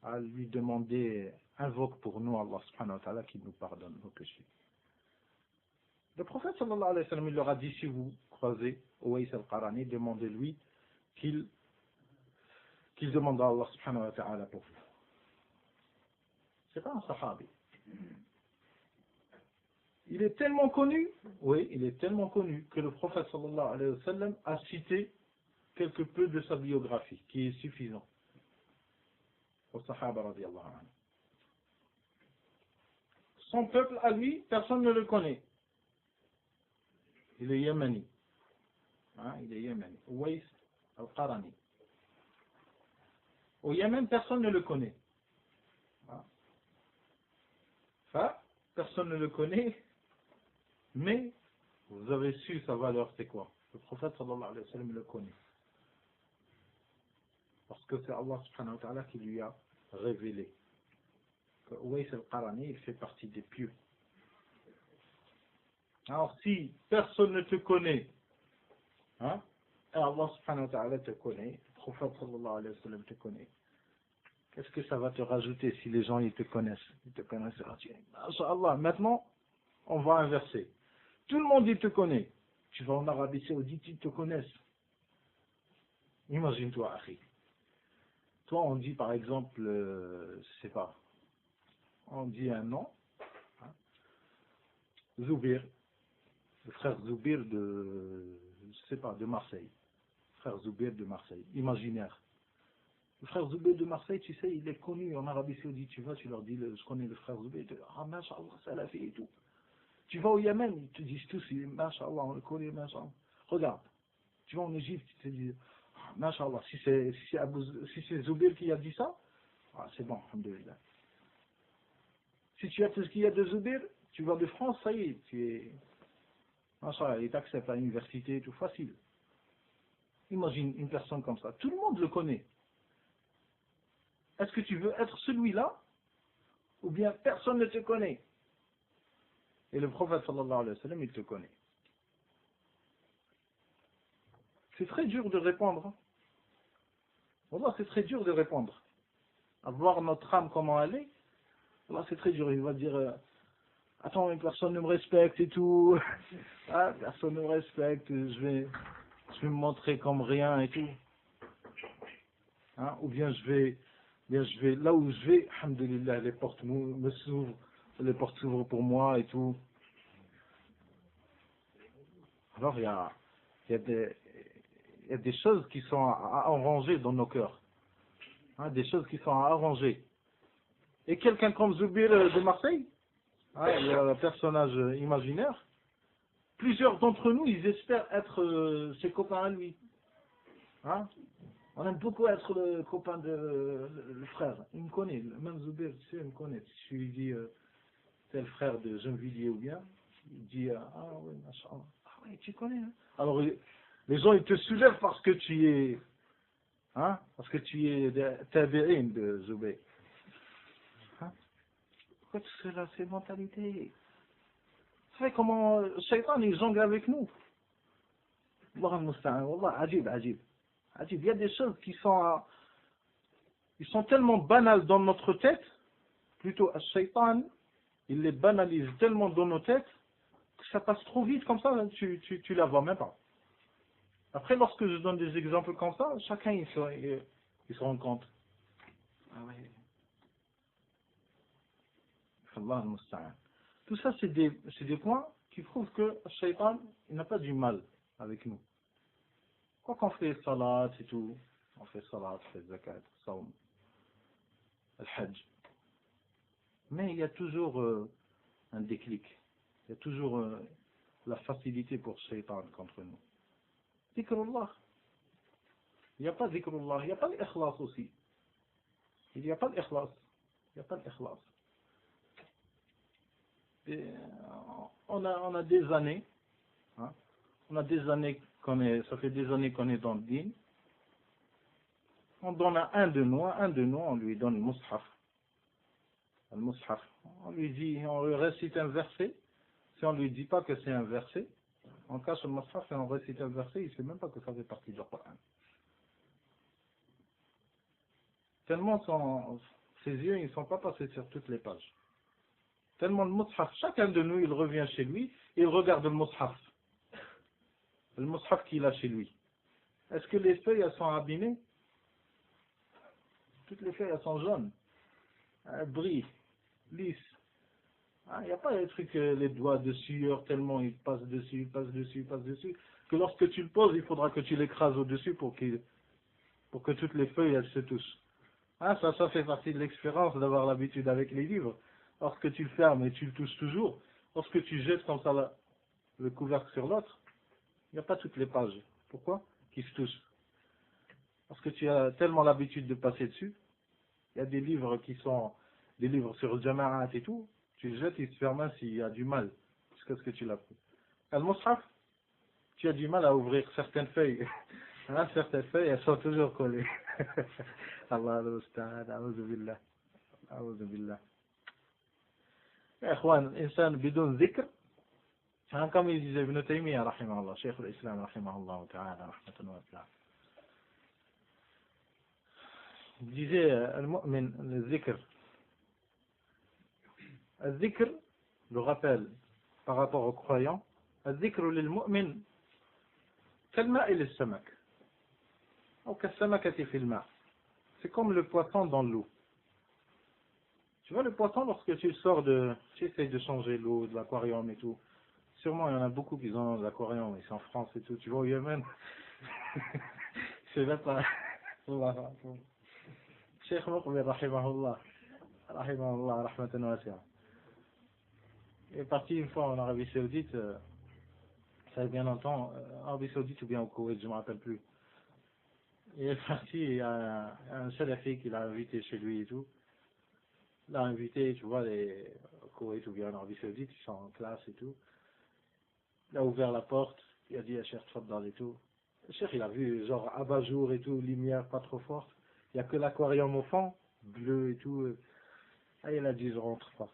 à lui demander invoque pour nous Allah subhanahu wa ta'ala qui nous pardonne nos péchés. Le prophète sallallahu alayhi wa sallam, il leur a dit, si vous croisez Uwais al-Qarani, demandez-lui qu'il demande à Allah subhanahu wa ta'ala pour vous. C'est pas un sahabi. Il est tellement connu, oui, il est tellement connu que le prophète sallallahu alayhi wa sallam a cité quelque peu de sa biographie, qui est suffisant. Au sahaba radiyallahu anhu. Son peuple à lui, personne ne le connaît. Il est yémeni. Hein, il est yémeni. Uwais al-Qarani. Au Yémen, personne ne le connaît. Hein. Enfin, personne ne le connaît, mais vous avez su sa valeur, c'est quoi? Le prophète sallallahu alayhi wa sallam le connaît. Parce que c'est Allah subhanahu wa ta'ala qui lui a révélé que Uwais al-Qarani, il fait partie des pieux. Alors si personne ne te connaît, hein, et Allah subhanahu wa ta'ala te connaît, le prophète sallallahu alayhi wa sallam te connaît, qu'est-ce que ça va te rajouter si les gens ils te connaissent? Ils te connaissent, Inch'Allah. Maintenant, on va inverser. Tout le monde il te connaît. Tu vas en Arabie Saoudite, ils te connaissent. Imagine-toi, Akhi. Toi, on dit par exemple, je sais pas, on dit un nom, hein, Zoubir, le frère Zoubir de, je sais pas, de Marseille. Frère Zoubir de Marseille, imaginaire. Le frère Zoubir de Marseille, tu sais, il est connu en Arabie Saoudite. Tu vas, tu leur dis, je connais le frère Zoubir, ah, masha'Allah, ça l'a fait et tout. Tu vas au Yémen, ils te disent tous, masha'Allah, on le connaît, masha'Allah. Regarde, tu vas en Égypte, ils te disent, ah, masha'Allah, si c'est Zoubir qui a dit ça, ah, c'est bon, alhamdoulilah. Si tu as tout ce qu'il y a de Zoubir, tu vas de France, ça y est, tu es, masha'Allah, il t'accepte à l'université, tout facile. Imagine une personne comme ça, tout le monde le connaît. Est-ce que tu veux être celui-là, ou bien personne ne te connaît? Et le prophète sallallahu alayhi wa sallam, il te connaît. C'est très dur de répondre. Wallah, c'est très dur de répondre. À voir notre âme comment elle est, wallah, c'est très dur. Il va dire, attends, mais personne ne me respecte et tout. Ah, personne ne me respecte, je vais me montrer comme rien et tout. Hein? Ou bien je vais, là où je vais, alhamdoulilah, les portes me s'ouvrent, les portes s'ouvrent pour moi et tout. Alors il y a des choses qui sont à arranger dans nos cœurs. Hein, des choses qui sont à arranger. Et quelqu'un comme Zoubir de Marseille, hein, il y a un personnage imaginaire, plusieurs d'entre nous, ils espèrent être ses copains à lui. Hein? On aime beaucoup être le copain de le frère. Il me connaît, même Zoubir, tu sais, il me connaît. Si je lui dis, c'est le frère de Gennevilliers ou bien, il dit, ah oui, machallah. Ah oui, tu connais. Hein? Alors, les gens, ils te soulèvent parce que tu es, hein, parce que tu es tabi'in de Zoubir. Hein? Pourquoi tu serais là, ces mentalités? Vous savez comment le shaitan, il jongle avec nous. Allah al-Musta'an, Wallah, ajib, ajib. Il y a des choses qui sont, ils sont tellement banales dans notre tête, plutôt le shaitan, il les banalise tellement dans nos têtes, que ça passe trop vite comme ça, tu la vois même pas. Après, lorsque je donne des exemples comme ça, chacun il se rend compte. Ah oui. Allah al-Musta'an. Tout ça, c'est des points qui prouvent que le shaitan, il n'a pas du mal avec nous. Quoi qu'on fait salat et tout, on fait salat, on fait zakat, saum, al-hajj. Mais il y a toujours un déclic. Il y a toujours la facilité pour shaitan contre nous. Dhikrullah. Il n'y a pas dhikrullah, il n'y a pas l'ikhlas aussi. Il n'y a pas l'ikhlas. Il n'y a pas l'ikhlas. On a des années, hein, ça fait des années qu'on est dans le din. On donne à un de nous, on lui donne le mushaf. Le mushaf. On lui récite un verset. Si on ne lui dit pas que c'est un verset, on cache le mushaf et on récite un verset, il ne sait même pas que ça fait partie du Coran. Tellement ses yeux ils ne sont pas passés sur toutes les pages. Tellement le mushaf, chacun de nous, il revient chez lui, et il regarde le mushaf qu'il a chez lui. Est-ce que les feuilles, elles sont abîmées? Toutes les feuilles, elles sont jaunes, elles brillent, lisses. Il n'y a pas des trucs, les doigts de sueur, tellement ils passent dessus, que lorsque tu le poses, il faudra que tu l'écrases au-dessus pour que toutes les feuilles, elles se touchent. Ça fait partie de l'expérience d'avoir l'habitude avec les livres. Lorsque tu le fermes et tu le touches toujours, lorsque tu jettes comme ça le couvercle sur l'autre, il n'y a pas toutes les pages. Pourquoi? Qui se touchent. Parce que tu as tellement l'habitude de passer dessus. Il y a des livres qui sont des livres sur le Jama'at et tout. Tu le jettes, il se ferme s'il y a du mal. Jusqu'à ce que tu l'as pris. Al-Mus'haf, tu as du mal à ouvrir certaines feuilles. Certaines feuilles, elles sont toujours collées. Allah al-Musta'an, a'udhu billah. A'udhu billah. يا إخوان الإنسان بدون ذكر comme il disait Ibn Taymiyyah رحمه الله شيخ الإسلام رحمه الله تعالى رحمة واسعة. Il disait المؤمن الذكر le rappel par rapport aux croyants الذكر للمؤمن كالماء للسمك أو كالسمكة في الماء. C'est comme le poisson dans l'eau. Tu vois le poisson lorsque tu sors tu essayes de changer l'eau de l'aquarium et tout. Sûrement il y en a beaucoup qui ont de l'aquarium, ils sont en France et tout. Tu vois au Yémen. C'est même pas. Cheikh Moukbir rahimahullah rahmatan wasi'a. Il est parti une fois en Arabie Saoudite, ça fait bien longtemps, en Arabie Saoudite ou bien au Koweït, je ne me rappelle plus. Il est parti, il y a un salafi qui l'a invité chez lui et tout. Il l'a invité, tu vois, au Koweït ou bien en Arabie Saoudite, ils sont en classe et tout. Il a ouvert la porte, il a dit à Cheikh Tfaddal et tout. Le Cheikh, il a vu genre abat-jour et tout, lumière pas trop forte. Il n'y a que l'aquarium au fond, bleu et tout. Il a dit, je rentre pas.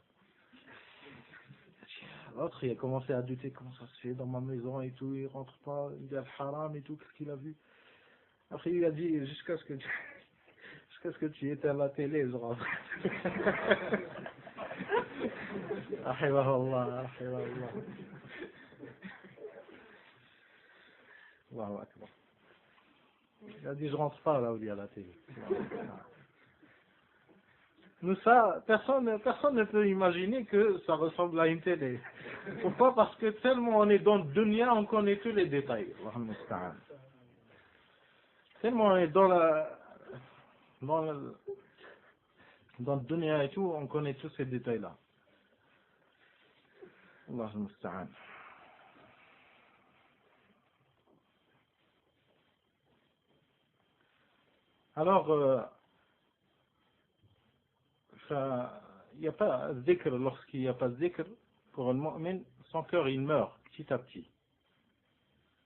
L'autre, il a commencé à douter, comment ça se fait dans ma maison et tout, il rentre pas, il dit al-haram et tout, qu'est-ce qu'il a vu. Après, il a dit, jusqu'à ce que tu éteins la télé, je rentre. Rahimahullah, rahimahullah. Allahu akbar. Il a dit, je rentre pas là où il y a la télé. Nous, ça, personne ne peut imaginer que ça ressemble à une télé. Pourquoi? Parce que tellement on est dans le dunya, on connaît tous les détails. Tellement on est dans le dunya et tout, on connaît tous ces détails-là. Allah al-Musta'an. Alors, il n'y a pas de dhikr, lorsqu'il n'y a pas de dhikr, pour le mu'min, son cœur il meurt petit à petit.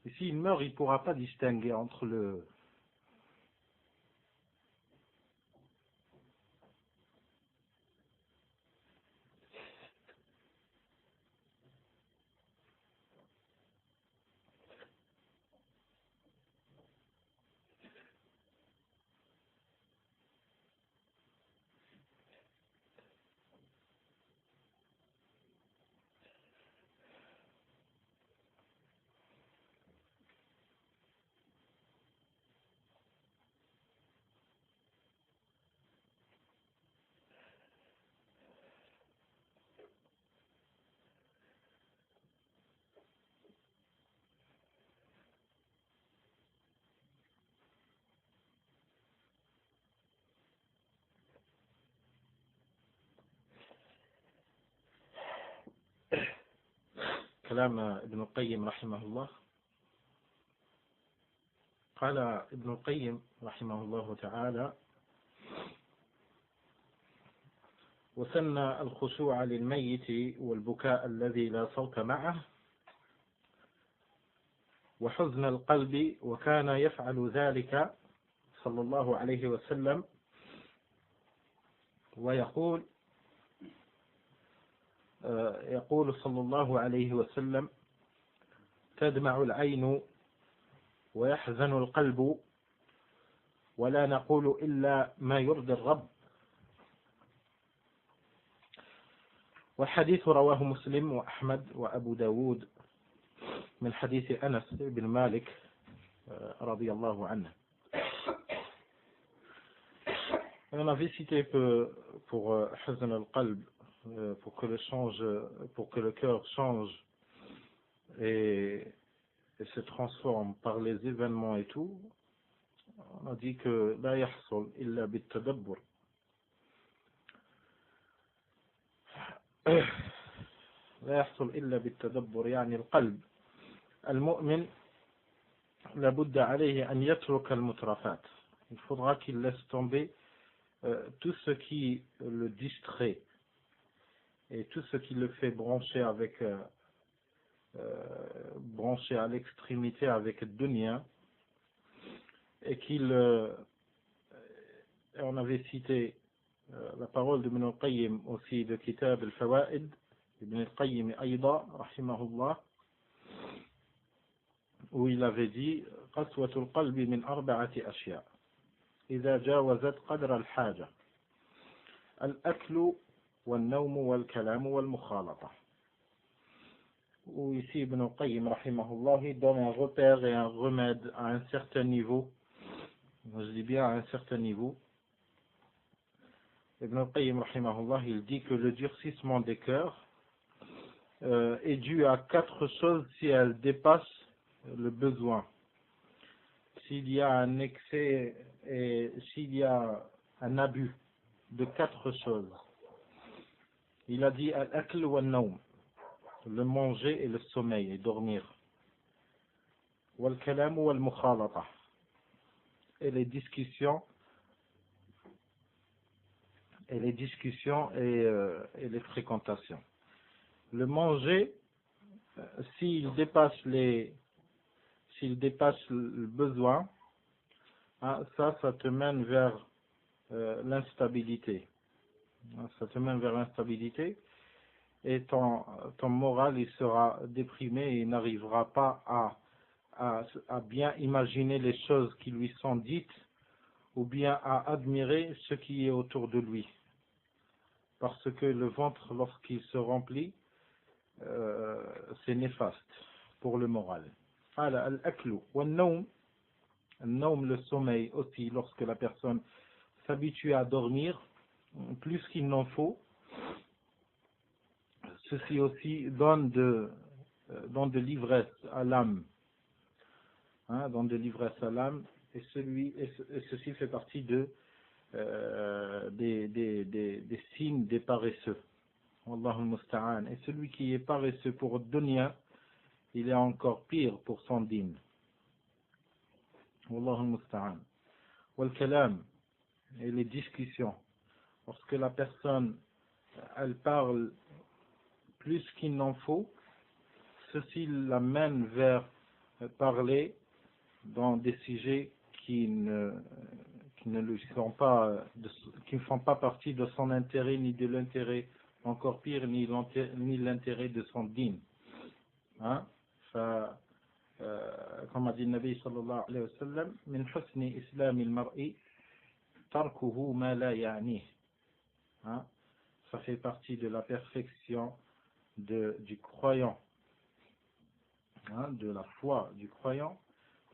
Et s'il meurt, il ne pourra pas distinguer entre le كلام ابن القيم رحمه الله. قال ابن القيم رحمه الله تعالى: وثنى الخشوع للميت والبكاء الذي لا صوت معه وحزن القلب، وكان يفعل ذلك صلى الله عليه وسلم ويقول صلى الله عليه وسلم: تدمع العين ويحزن القلب ولا نقول إلا ما يرضي الرب والحديث رواه مسلم وأحمد وأبو داود من حديث أنس بن مالك رضي الله عنه. On avait cité pour Hazan al-Qalb, pour que le cœur change et se transforme par les événements et tout. On a dit que لا يحصل إلا بالتدبر. لا يحصل إلا بالتدبر يعني القلب المؤمن لابد عليه أن يترك المترفات. Il faudra qu'il laisse tomber tout ce qui le distrait et tout ce qui le fait brancher brancher à l'extrémité avec dunya, et on avait cité la parole de Ibn al-Qayyim aussi de Kitab al-Fawaid, Ibn al-Qayyim أيضا رحمه الله, où il avait dit قسوة القلب من 4 أشياء إذا جاوزت قدر الحاجة الأكل والنوم والكلام والمخالطة. Où ici Ibn al-Qayyim rahimahullah, il donne un repère et un remède à un certain niveau. Je dis bien à un certain niveau. Ibn al-Qayyim rahimahullah, il dit que le durcissement des cœurs est dû à 4 choses si elles dépassent le besoin. S'il y a un excès et s'il y a un abus de 4 choses. Il a dit al-akl wa al-nawm, le manger et le sommeil et dormir. Wal-kalam wal-mukhalata, et les discussions et les fréquentations. Le manger, s'il dépasse le besoin, hein, ça te mène vers l'instabilité. Ça te mène vers l'instabilité et ton moral il sera déprimé et il n'arrivera pas à bien imaginer les choses qui lui sont dites ou bien à admirer ce qui est autour de lui. Parce que le ventre, lorsqu'il se remplit, c'est néfaste pour le moral. Al-aklu wal-nawm, le sommeil aussi, lorsque la personne s'habitue à dormir plus qu'il n'en faut, ceci aussi donne de l'ivresse à l'âme, hein, donne de l'ivresse à l'âme, et ceci fait partie des signes des paresseux. Wallahu musta'an. Et celui qui est paresseux pour dunya, il est encore pire pour son dîn. Wallahu musta'an. Wal kalam, et les discussions. Lorsque la personne elle parle plus qu'il n'en faut, ceci l'amène vers parler dans des sujets qui ne font pas partie de son intérêt, ni de l'intérêt, encore pire, ni l'intérêt de son dîn. Hein? Comme a dit le Nabi sallallahu alayhi wa sallam, min husni islamil mar'i tarkuhu ma la ya'nih. Ça fait partie de la perfection du croyant, hein, de la foi du croyant,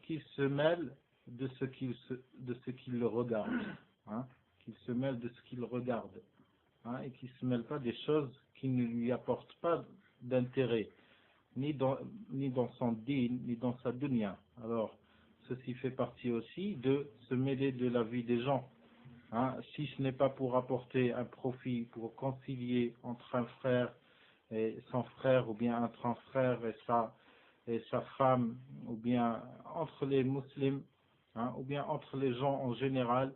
qu'il se mêle de ce qu'il le regarde, hein, qu'il se mêle de ce qu'il regarde, hein, et qu'il ne se mêle pas des choses qui ne lui apportent pas d'intérêt, ni dans son dîn, ni dans sa dunya. Alors, ceci fait partie aussi de se mêler de la vie des gens. Hein, si ce n'est pas pour apporter un profit, pour concilier entre un frère et son frère, ou bien entre un frère et sa femme, ou bien entre les musulmans, hein, ou bien entre les gens en général,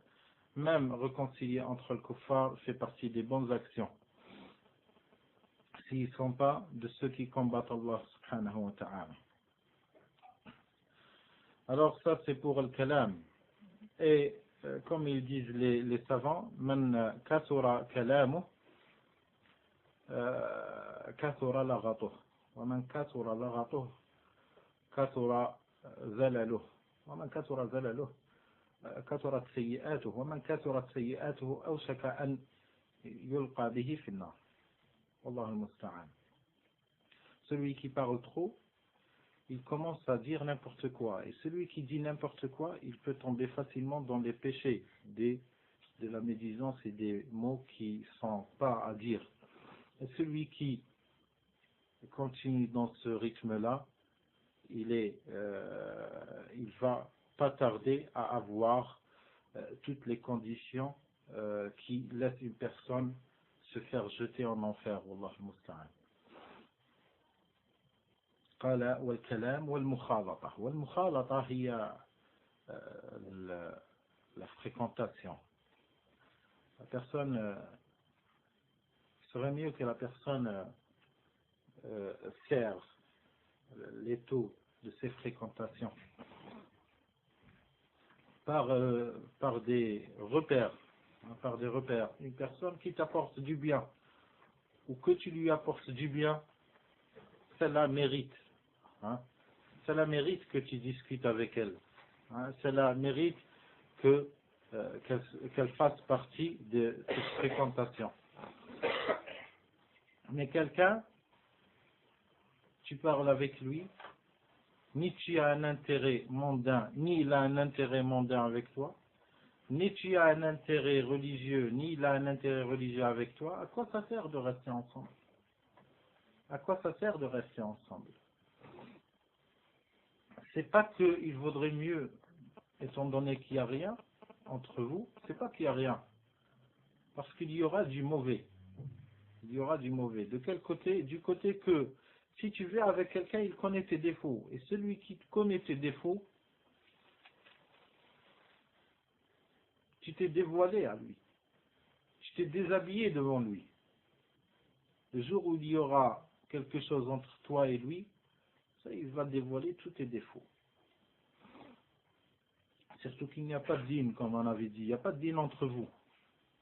même réconcilier entre le kuffar fait partie des bonnes actions. S'ils ne sont pas de ceux qui combattent Allah subhanahu wa ta'ala. Alors ça c'est pour le kalam. Et comme ils disent les savants, man kathura kalamuh kathura laghatuh, wa man kathura laghatuh kathura zalaluh, wa man kathura zalaluh kathurat sayyi'atuh, wa man kathurat sayyi'atuh awshaka an yulqa bihi fi an-nar. Wallahu al-musta'an. Celui qui parle trop, il commence à dire n'importe quoi. Et celui qui dit n'importe quoi, il peut tomber facilement dans les péchés de la médisance et des mots qui ne sont pas à dire. Et celui qui continue dans ce rythme-là, il va pas tarder à avoir toutes les conditions qui laissent une personne se faire jeter en enfer. Wallahu musta'an. قال والكلام والمخالطة. والمخالطة هي la fréquentation. La personne, il serait mieux que la personne serve les taux de ses fréquentations par des repères, par des repères. Une personne qui t'apporte du bien ou que tu lui apportes du bien, cela mérite. Cela mérite que tu discutes avec elle. Cela mérite qu'elle fasse partie de cette fréquentation. Mais quelqu'un, tu parles avec lui, ni tu as un intérêt mondain, ni il a un intérêt mondain avec toi, ni tu as un intérêt religieux, ni il a un intérêt religieux avec toi, à quoi ça sert de rester ensemble? À quoi ça sert de rester ensemble? C'est pas qu'il vaudrait mieux, étant donné qu'il n'y a rien entre vous, c'est pas qu'il n'y a rien, parce qu'il y aura du mauvais. Il y aura du mauvais. De quel côté? Du côté que si tu vis avec quelqu'un, il connaît tes défauts. Et celui qui connaît tes défauts, tu t'es dévoilé à lui. Tu t'es déshabillé devant lui. Le jour où il y aura quelque chose entre toi et lui, ça, il va dévoiler tous tes défauts. Surtout qu'il n'y a pas de dîne, comme on avait dit. Il n'y a pas de dîne entre vous.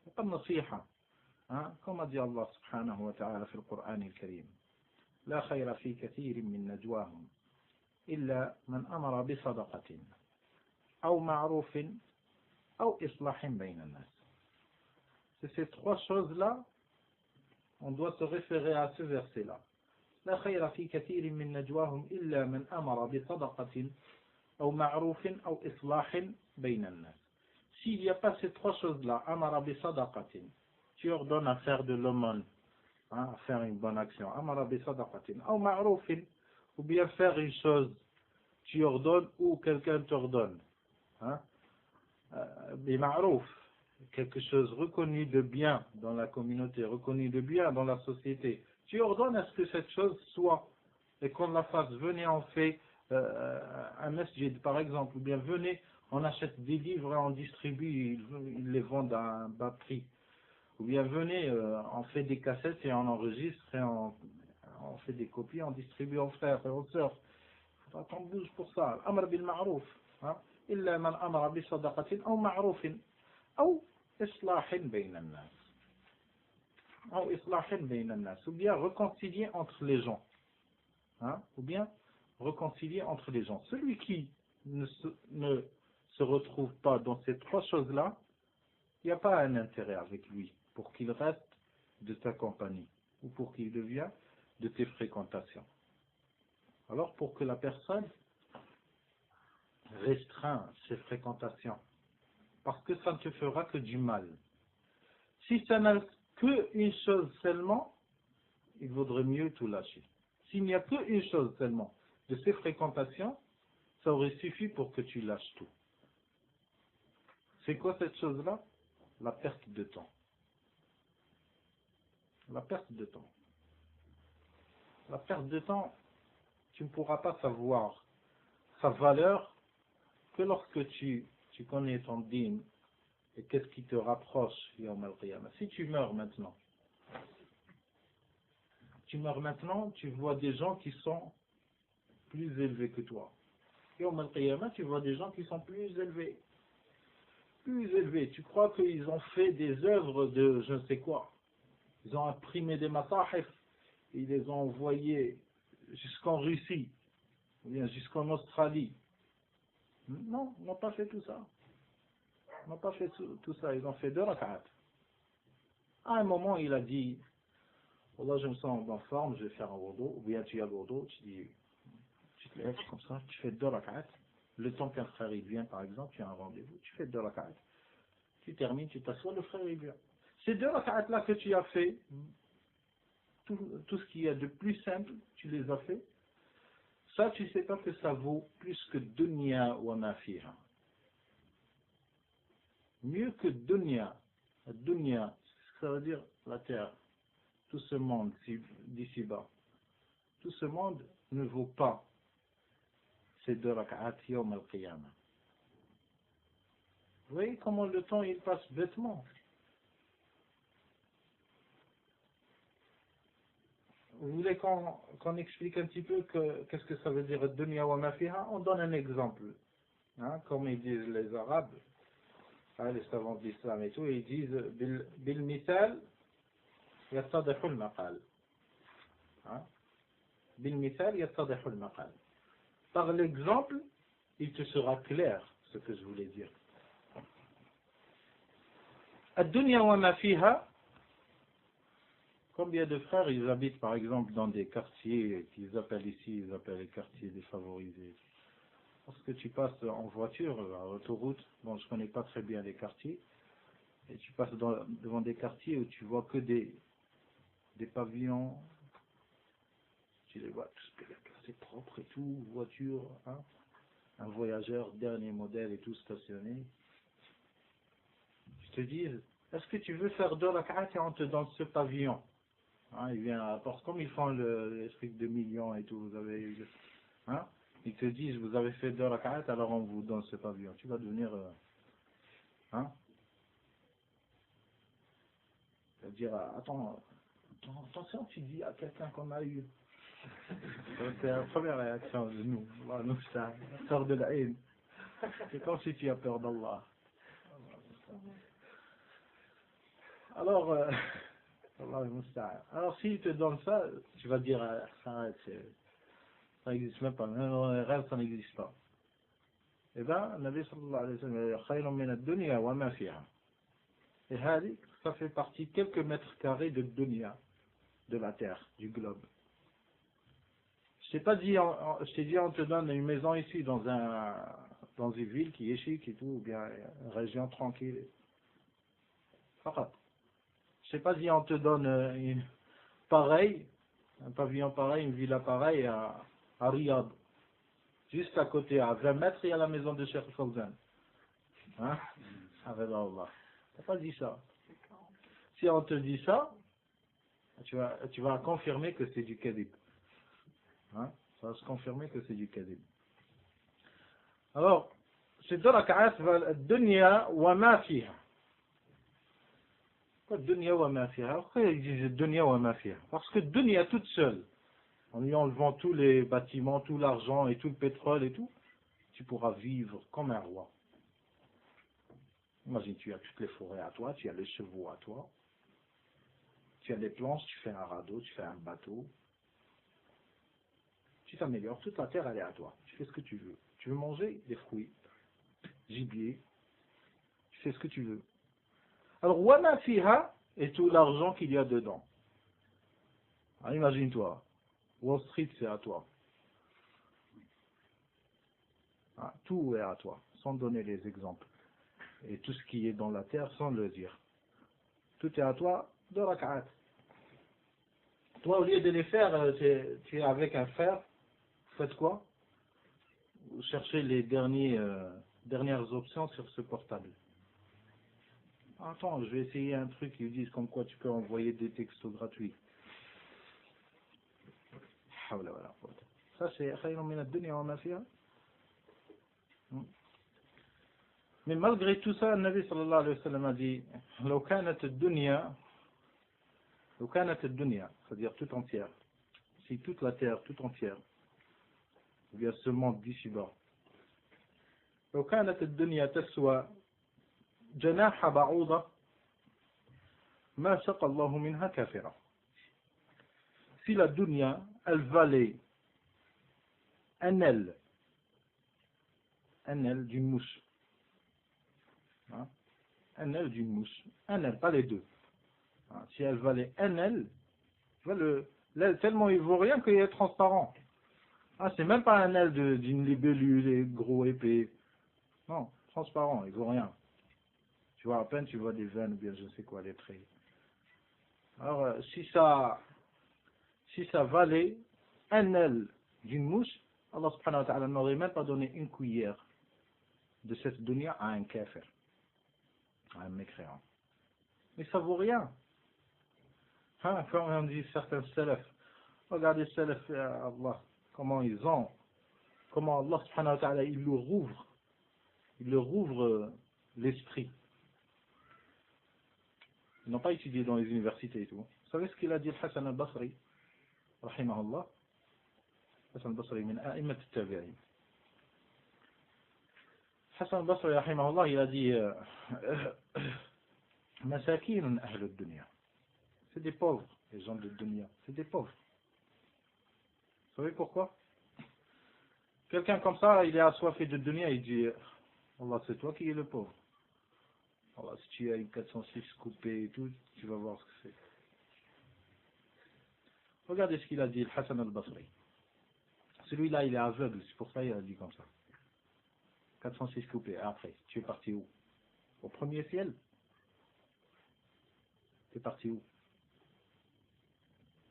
Il n'y a pas de nasiha. Comme a dit Allah subhanahu wa ta'ala في القرآن الكريم. لا خير في كثير من نجواهم إلا من أمر بصدقة أو معروف أو إصلاح بين الناس. C'est ces trois choses-là, on doit se référer à ce verset-là. لا خير في كثير من نجواهم إلا من أمر بصدقة أو معروف أو إصلاح بين الناس. S'il n'y a pas ces trois choses-là, أمر بصدقة, tu ordonnes à faire de l'aumône, à faire une bonne action, أمر بصدقة أو معروف, ou bien faire une chose, tu ordonnes ou quelqu'un t'ordonne, بمعروف, quelque chose reconnu de bien dans la communauté, reconnu de bien dans la société, tu ordonnes à ce que cette chose soit, et qu'on la fasse. Venez, on fait un masjid par exemple, ou bien venez, on achète des livres et on distribue, ils les vendent à un bas prix, ou bien venez, on fait des cassettes et on enregistre et on fait des copies, on distribue aux frères et aux sœurs. Il faudra qu'on bouge pour ça. Amr bil ma'rouf, illa man amara bi sadaqatin ou ma'roufin ou islahin bayna an-nas. Ou islahin bayna an-nas, ou bien réconcilier entre les gens. Ou bien réconcilier entre les gens. Celui qui ne se retrouve pas dans ces trois choses-là, il n'y a pas un intérêt avec lui pour qu'il reste de ta compagnie ou pour qu'il devienne de tes fréquentations. Alors pour que la personne restreint ses fréquentations, parce que ça ne te fera que du mal. Si ça n'a qu'une chose seulement, il vaudrait mieux tout lâcher. S'il n'y a qu'une chose seulement de ces fréquentations, ça aurait suffi pour que tu lâches tout. C'est quoi cette chose-là? La perte de temps. La perte de temps. La perte de temps, tu ne pourras pas savoir sa valeur que lorsque tu connais ton dîn et qu'est-ce qui te rapproche, yawm al-qiyamah. Si tu meurs maintenant, tu vois des gens qui sont plus élevés que toi. Yawm al-qiyamah, tu vois des gens qui sont plus élevés. Plus élevés. Tu crois qu'ils ont fait des œuvres de je ne sais quoi. Ils ont imprimé des masahif, ils les ont envoyés jusqu'en Russie, ou bien jusqu'en Australie. Non, ils n'ont pas fait tout ça. Ils n'ont pas fait tout ça, ils ont fait 2 rak'at. À un moment, il a dit Wallah, je me sens en bonne forme, je vais faire un wudu, ou bien tu as le wudu, tu te lèves comme ça, tu fais 2 rak'at. Le temps qu'un frère il vient, par exemple, tu as un rendez-vous, tu fais 2 rak'at. Tu termines, tu t'assois, le frère il vient. Ces 2 rak'at là que tu as fait, tout ce qu'il y a de plus simple, tu les as fait. Ça, tu sais pas que ça vaut plus que dunya wa ma fiha. Mieux que dunya. Dunya, ça veut dire la terre. Tout ce monde d'ici bas. Tout ce monde ne vaut pas ces 2 rak'at yawm al-qiyamah. Vous voyez comment le temps il passe bêtement. Vous voulez qu'on explique un petit peu qu'est-ce que ça veut dire dunya wa ma fiha? On donne un exemple. Hein, comme ils disent les Arabes, hein, les savants de l'islam et tout, ils disent bil misal yattadihu al maqal. Bil misal yattadihu al maqal. Par l'exemple, il te sera clair ce que je voulais dire. Ad-dunya wa ma fiha. Combien de frères ils habitent par exemple dans des quartiers qu'ils appellent ici, ils appellent les quartiers défavorisés. Lorsque tu passes en voiture à l'autoroute, bon je connais pas très bien les quartiers, et tu passes devant des quartiers où tu vois que des pavillons, tu les vois tous c'est propre et tout, voiture, hein, un voyageur dernier modèle et tout stationné. Je te dis, est-ce que tu veux faire 2 rak'at et on te donne ce pavillon? Hein, il vient à la porte, comme ils font les trucs de millions et tout, vous avez eu, hein, ils te disent, vous avez fait 2 rak'at, alors on vous donne ce pavillon. Tu vas devenir, hein, tu vas dire, attention, tu dis à quelqu'un qu'on a eu. C'est la première réaction de nous. Allah nous sort de la haine. C'est comme si tu as peur d'Allah. Alors, alors s'il te donne ça, tu vas dire, ça n'existe même pas. Non, les rêves, ça n'existe pas. Eh bien, le Nabi sallallahu alayhi wa sallam, khayrun min ad-dunya wa ma fiha. Et hadi, ça fait partie quelques mètres carrés de dunya, de la terre, du globe. Je t'ai pas dit, je t'ai dit, on te donne une maison ici dans une ville qui est chic et tout, ou bien une région tranquille. Je t'ai pas dit, on te donne un pavillon pareil, une villa pareille à Riyad. Juste à côté, à 20 mètres, il y a la maison de Cheikh Fawzan. Hein? Avec Allah. T'as pas dit ça. Si on te dit ça, tu vas confirmer que c'est du kadib. Hein? Ça va se confirmer que c'est du kadib. Alors, ces 2 rak'at va dunya wa ma fiha. Pourquoi dunya wa ma fiha? Pourquoi ils disent dunya wa ma fiha? Parce que dunya toute seule, en lui enlevant tous les bâtiments, tout l'argent et tout le pétrole et tout, tu pourras vivre comme un roi. Imagine, tu as toutes les forêts à toi, tu as les chevaux à toi, tu as des planches, tu fais un radeau, tu fais un bateau. Tu t'améliores, toute la terre elle est à toi. Tu fais ce que tu veux. Tu veux manger des fruits, gibier, tu fais ce que tu veux. Alors, wa ma fiha est tout l'argent qu'il y a dedans. Alors, imagine-toi, Wall Street c'est à toi. Hein, tout est à toi, sans donner les exemples. Et tout ce qui est dans la terre sans le dire. Tout est à toi, 2 rak'at. Toi, au lieu de les faire, tu es avec un frère, vous faites quoi? Vous cherchez les dernières options sur ce portable. Attends, je vais essayer un truc qui disent comme quoi tu peux envoyer des textos gratuits. Ça c'est khayran min ad-dunya wa ma fiha. Mais malgré tout ça, le Nabi sallallahu alayhi wa sallam a dit لو كانت الدنيا, c'est-à-dire tout entière, si toute la terre tout entière, ou bien ce monde d'ici-bas, لو كانت الدنيا تسوى جناح بعوضة ما سقى الله منها كافرا. Si la dunya, elle valait un aile d'une mouche, hein? Un aile d'une mouche, un aile, pas les deux. Hein? Si elle valait un aile Tu vois, l'aile tellement ivoirien qu'il est transparent. Ah, c'est même pas un aile d'une libellule et gros épais. Non, transparent, ivoirien. Tu vois, à peine tu vois des veines ou bien je sais quoi, des traits. Alors, si ça valait un aile d'une mouche, Allah subhanahu wa ta'ala n'aurait même pas donné une cuillère de cette dunya à un kafir, à un mécréant. Mais ça vaut rien. Hein, comme on dit certains salafs, regardez les salafs, Allah, comment ils ont, comment Allah subhanahu wa ta'ala, il leur ouvre l'esprit. Ils n'ont pas étudié dans les universités et tout. Vous savez ce qu'il a dit Hassan al-Basri, rahimahullah, Hassan al-Basri, min a'immat al-tabi'in. Hassan al-Basri, rahimahullah, il a dit Masakin ahl al-dunya. C'est des pauvres, les gens de dunya. C'est des pauvres. Vous savez pourquoi? Quelqu'un comme ça, il est assoiffé de dunya, il dit Allah, c'est toi qui es le pauvre. Allah, si tu as une 406 coupée et tout, tu vas voir ce que c'est. Regardez ce qu'il a dit, Hassan al-Basri. Celui-là, il est aveugle, c'est pour ça qu'il a dit comme ça. 406 coupés. Après, tu es parti où? Au premier ciel? Tu es parti où?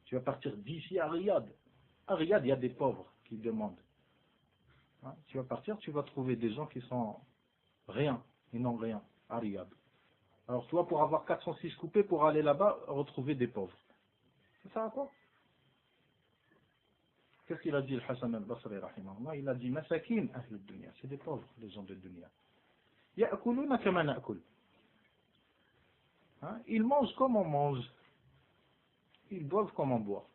Tu vas partir d'ici à Riyad. À Riyad, il y a des pauvres qui demandent. Hein? Tu vas partir, tu vas trouver des gens qui sont rien, ils n'ont rien, à Riyad. Alors toi, pour avoir 406 coupés, pour aller là-bas, retrouver des pauvres. Ça sert à quoi? Qu'est-ce qu'il a dit, le Hassan al-Basri, rahimahullah? Il a dit, Masakin, ahl dunya, c'est des pauvres, les gens de dunya. Ya'kuluna kama na'kul. Hein? Ils mangent comme on mange. Ils boivent comme on boit.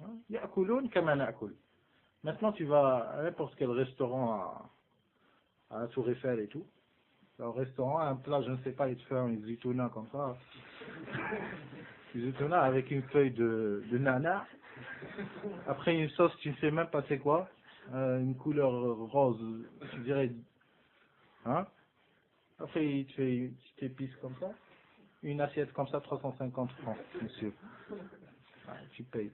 Hein? Ya'kulun kama na'kul. Maintenant, tu vas à n'importe quel restaurant à la Tour Eiffel et tout. Au restaurant, un plat, je ne sais pas, il te fait un zitouna comme ça. Un zitouna avec une feuille de nana. Après, une sauce, tu ne sais même pas c'est quoi. Une couleur rose, je dirais. Hein? Après, il te fait une petite épice comme ça. Une assiette comme ça, 350 francs, monsieur. Ah, tu payes.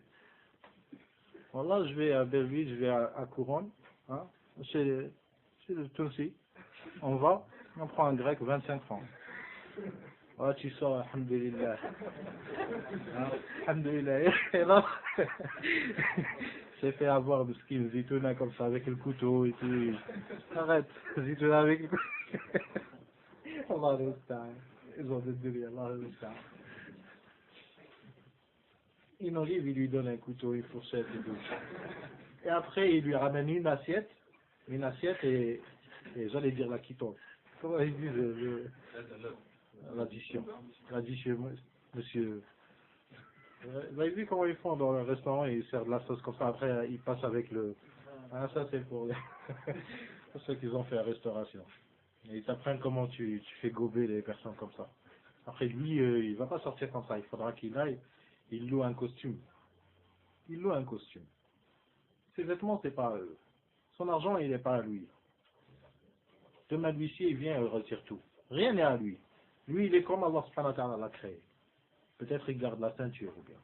Voilà, je vais à Belleville, je vais à Couronne. Hein? Chez le Tunsi. On va, on prend un grec, 25 francs. Voilà, tu sors, alhamdulillah. Hein? Alhamdulillah. Et là, j'ai fait avoir de skin zitouna comme ça, avec le couteau et tout. Arrête, zitouna avec le couteau. Allah le ils ont des Allah le Une olive, il lui donne un couteau, une fourchette et tout. Et après, il lui ramène une assiette et j'allais dire la quittance. Comment ils disent l'addition. L'addition, monsieur. Vous avez vu comment ils font dans le restaurant, ils servent de la sauce comme ça, après ils passent avec le... Ah, ça c'est pour ceux qui ont fait la restauration. Et ils t'apprennent comment tu fais gober les personnes comme ça. Après lui, il va pas sortir comme ça, il faudra qu'il aille, il loue un costume. Il loue un costume. Ses vêtements, c'est pas à eux. Son argent, il n'est pas à lui. Demain, l'huissier, il vient et il retire tout. Rien n'est à lui. Lui, il est comme Allah subhanahu wa ta'ala l'a créé. Peut-être il garde la ceinture ou bien.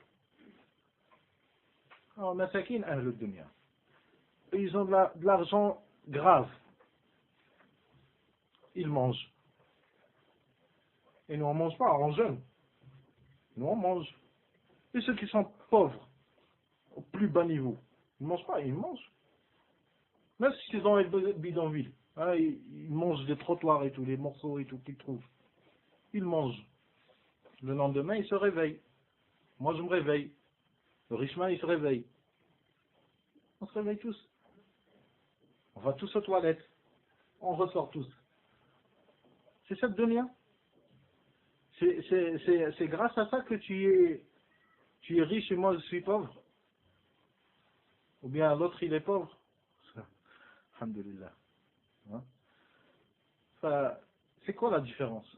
Alors, masakin ahl dunya. Ils ont de l'argent grave. Ils mangent. Et nous, on ne mange pas, on jeûne. Nous, on mange. Et ceux qui sont pauvres, au plus bas niveau, ils ne mangent pas, ils mangent. Même s'ils ont les bidonvilles. Hein, ils mangent des trottoirs et tout, les morceaux et tout qu'ils trouvent. Ils mangent. Le lendemain, ils se réveillent. Moi, je me réveille. Le richman, il se réveille. On se réveille tous. On va tous aux toilettes. On ressort tous. C'est cette dunya. C'est grâce à ça que tu es riche et moi je suis pauvre. Ou bien l'autre il est pauvre. Alhamdulillah. Hein? Enfin, c'est quoi la différence?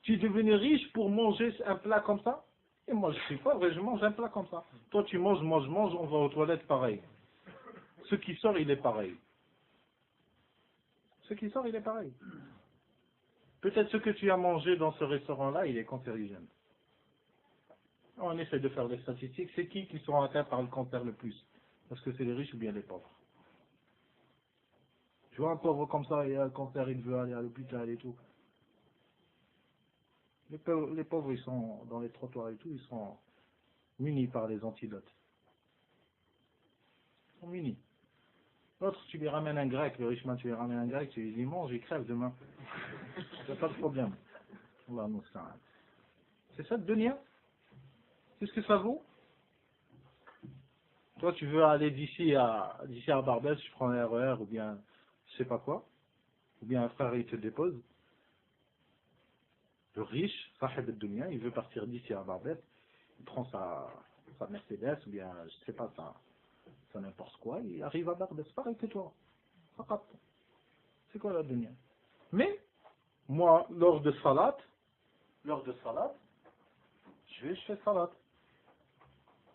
Tu es devenu riche pour manger un plat comme ça? Et moi je suis pauvre et je mange un plat comme ça. Toi tu manges, moi je mange, on va aux toilettes pareil. Ce qui sort il est pareil. Ce qui sort il est pareil. Peut-être ce que tu as mangé dans ce restaurant-là, il est cancérigène. On essaie de faire des statistiques. C'est qui seront atteints par le cancer le plus? Parce que c'est les riches ou bien les pauvres? Tu vois un pauvre comme ça, il a le cancer, il veut aller à l'hôpital et tout. Les pauvres, ils sont dans les trottoirs et tout, ils sont munis par les antidotes. Ils sont munis. L'autre, tu lui ramènes un grec, le richement, tu lui ramènes un grec, tu lui dis mange, il crève demain. Il n'y a pas de problème. Allah nous sait. C'est ça le dunya? C'est ce que ça vaut? Toi, tu veux aller d'ici à Barbès, tu prends un RER ou bien je sais pas quoi, ou bien un frère il te dépose. Le riche, Sahib al-Dunya, il veut partir d'ici à Barbès, il prend sa Mercedes ou bien je sais pas ça n'importe quoi, il arrive à Barbès, pareil que toi. C'est quoi la dunya? Mais moi, lors de salat, je fais salat.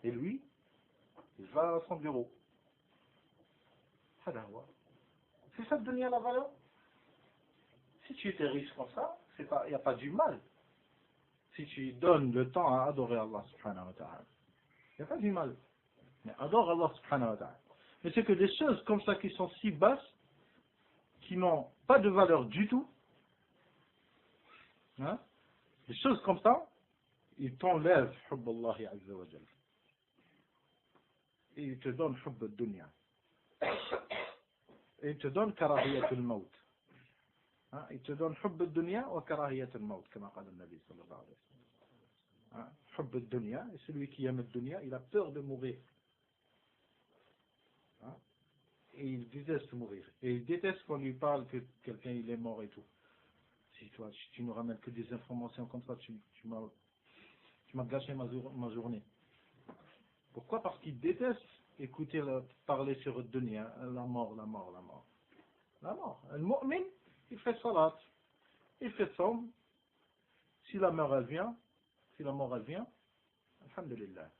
Et lui, il va à son bureau. C'est ça de donner la valeur. Si tu étais riche comme ça, il n'y a pas du mal. Si tu donnes le temps à adorer Allah subhanahu wa ta'ala, il n'y a pas du mal. Mais adore Allah subhanahu wa ta'ala. Mais c'est que des choses comme ça qui sont si basses, qui n'ont pas de valeur du tout, hein, des choses comme ça, ils t'enlèvent hubb Allah azza wa jal. Et ils te donnent hubb al-dunya. Et ils te donnent karahiyat al-maut. Il te donne hubb al-dunya wa karahiyat al-maut, comme a dit le Nabi sallallahu alayhi wa sallam. Hubb al-dunya, et celui qui aime al-dunya, il a peur de mourir. Et il déteste mourir. Et il déteste qu'on lui parle que quelqu'un il est mort et tout. Si toi, tu nous ramènes que des informations comme ça, tu m'as gâché ma journée. Pourquoi? Parce qu'il déteste écouter parler sur le dunya, la mort. La mort. Le mu'min, il fait salat, il fait somme. Si la mort elle vient, alhamdulillah.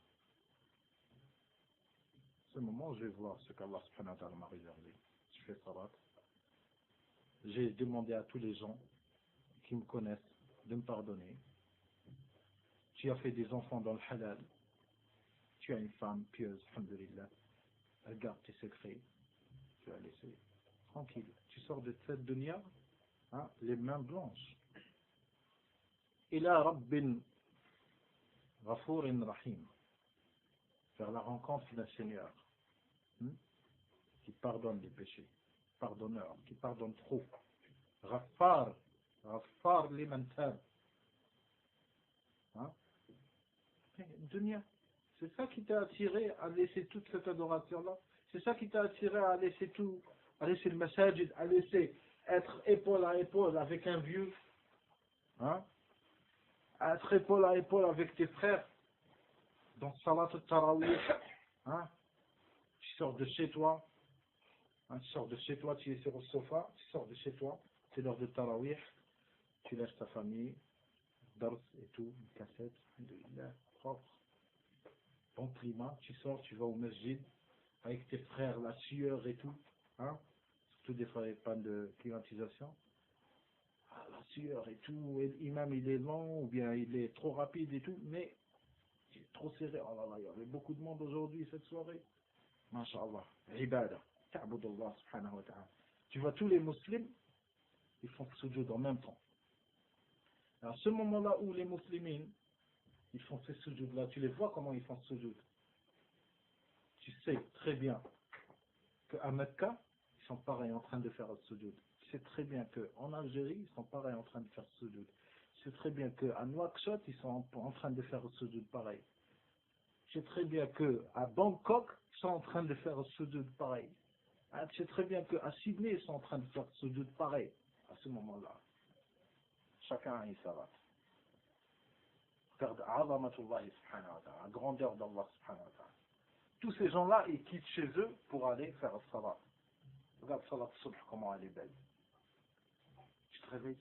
Ce moment, je vais voir ce qu'Allah subhanahu wa ta'ala m'a réservé. Je fais salat. J'ai demandé à tous les gens qui me connaissent de me pardonner. Tu as fait des enfants dans le halal. Tu as une femme pieuse, alhamdulillah. Elle garde tes secrets. Tu vas laisser tranquille. Tu sors de cette dunya, les mains blanches. Ila Rabbin Ghafurin Rahim. Vers la rencontre d'un Seigneur qui pardonne les péchés. Pardonneur, qui pardonne trop. Ghaffar liman tab. Dunya. C'est ça qui t'a attiré à laisser toute cette adoration-là. C'est ça qui t'a attiré à laisser tout, à laisser le masajid, à laisser être épaule à épaule avec un vieux, à être épaule à épaule avec tes frères, dans Salat al-Tarawih, tu sors de chez toi, tu es sur le sofa, tu sors de chez toi, c'est l'heure de Tarawih, tu laisses ta famille, dars et tout, une cassette, alhamdulillah, propre. Bon climat, tu sors, tu vas au masjid avec tes frères, la sueur et tout, surtout des fois les pannes de climatisation, la sueur et tout, et l'imam il est lent ou bien il est trop rapide et tout, mais il est trop serré. Oh là là, il y avait beaucoup de monde aujourd'hui cette soirée. Masha'Allah, ibada, ta'bud Allah subhanahu wa ta'ala. Tu vois tous les musulmans, ils font sujoud en même temps. Alors, à ce moment-là où les musulmans ils font ces sujouds-là, tu les vois comment ils font ce sujoud. Tu sais très bien qu'à Mecca, ils sont pareils en train de faire le sujoud. Tu sais très bien qu'en Algérie, ils sont pareils en train de faire ce sujoud. Tu sais très bien qu'à Nouakchott, ils sont en train de faire le sujoud pareil. Tu sais très bien qu'à Bangkok, ils sont en train de faire le sujoud pareil. Tu sais très bien qu'à Sydney, ils sont en train de faire ce sujoud pareil. À ce moment-là, chacun a une salat. Regarde, azamatullahi subhanahu wa ta'ala, la grandeur d'Allah subhanahu wa ta'ala. Tous ces gens-là, ils quittent chez eux pour aller faire le salat. Regarde salat subh, comment elle est belle. Tu te réveilles,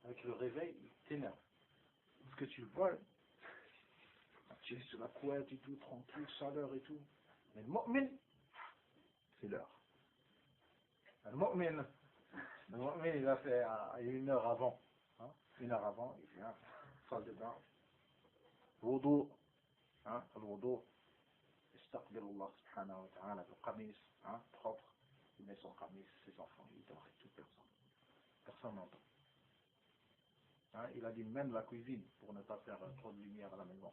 avec le réveil, il t'énerve. Parce que tu le vois, tu es sur la couette et tout, tranquille, chaleur et tout. Mais le mu'min, c'est l'heure. Le mu'min, il a fait une heure avant. Une heure avant, il vient, salle de bain, الوضوء الوضوء يستقبل الله سبحانه وتعالى بالقميص propre, il met son qamis, ses enfants, il dort et toute personne n'entend. Il a dit même la cuisine pour ne pas faire trop de lumière à la maison.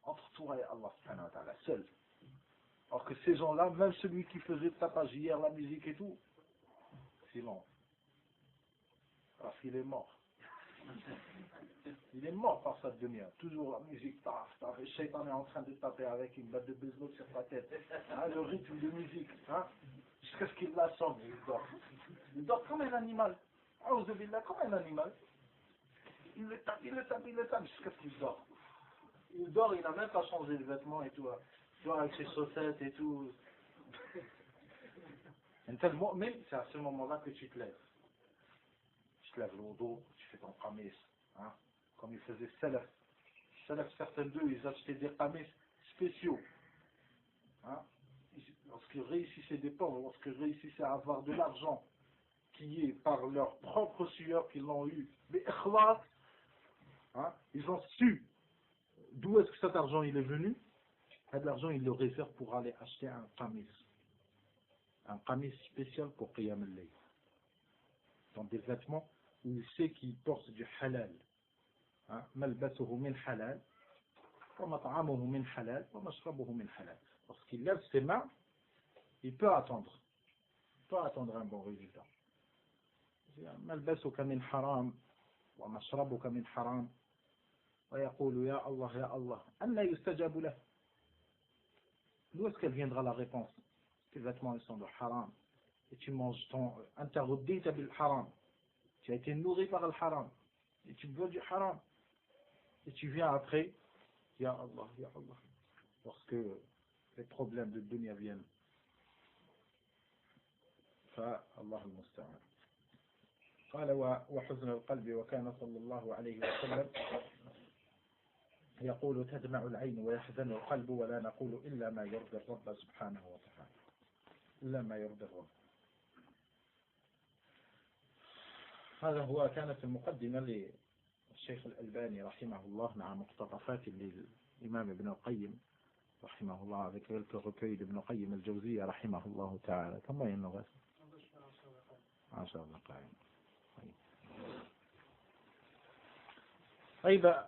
Entre toi et Allah subhanahu wa ta'ala, seul. Alors que ces gens-là, même celui qui faisait le tapage hier, la musique et tout, silence. Parce qu'il est mort. Il est mort par sa dunya. Toujours la musique, le shaitan est en train de taper avec une batte de baseball sur ta tête. Le rythme de musique. Jusqu'à ce qu'il l'assomme, il dort. Il dort comme un animal. Comme un animal. Il le tape jusqu'à ce qu'il dort. Il dort, il n'a même pas changé de vêtements et tout. Il dort avec ses chaussettes et tout. Un tel mu'min, c'est à ce moment-là que tu te lèves. Tu te lèves le dos, tu fais ton qamis. Comme ils faisaient salaf. Certains d'eux, ils achetaient des qamis spéciaux. Lorsqu'ils réussissaient des pauvres, lorsqu'ils réussissaient à avoir de l'argent, qui est par leur propre sueur qu'ils l'ont eu, mais ikhlas, ils ont su d'où est-ce que cet argent il est venu. Et de l'argent, ils le réservent pour aller acheter un qamis spécial pour qiyam al-layl, dans des vêtements où il sait qu'il porte du halal. Malbasuhu min halal, wa mat'amuhu min halal, wa mashrabuhu min halal. Lorsqu'il lève ses mains, il peut attendre un bon résultat. ملبسك من حرام ومشربك من حرام ويقول يا الله يا الله أن يستجاب له. D'où est-ce qu'elle viendra la réponse? Tes vêtements ils sont de haram et tu manges ton interrodita bil haram, tu as été nourri par le haram et tu bois du haram et tu viens après ya Allah ya Allah lorsque les problèmes de dunya viennent. فالله المستعان. قال وحزن القلب وكان صلى الله عليه وسلم يقول تدمع العين ويحزن القلب ولا نقول إلا ما يرضي الرب سبحانه وتعالى إلا ما يرضي الرب. هذا هو كانت المقدمة للشيخ الألباني رحمه الله مع مقتطفات للإمام ابن القيم رحمه الله avec quelques recueils d'Ibn Qayyim al-Jawziyya رحمه الله تعالى. كم il nous reste 10 دقائق. طيب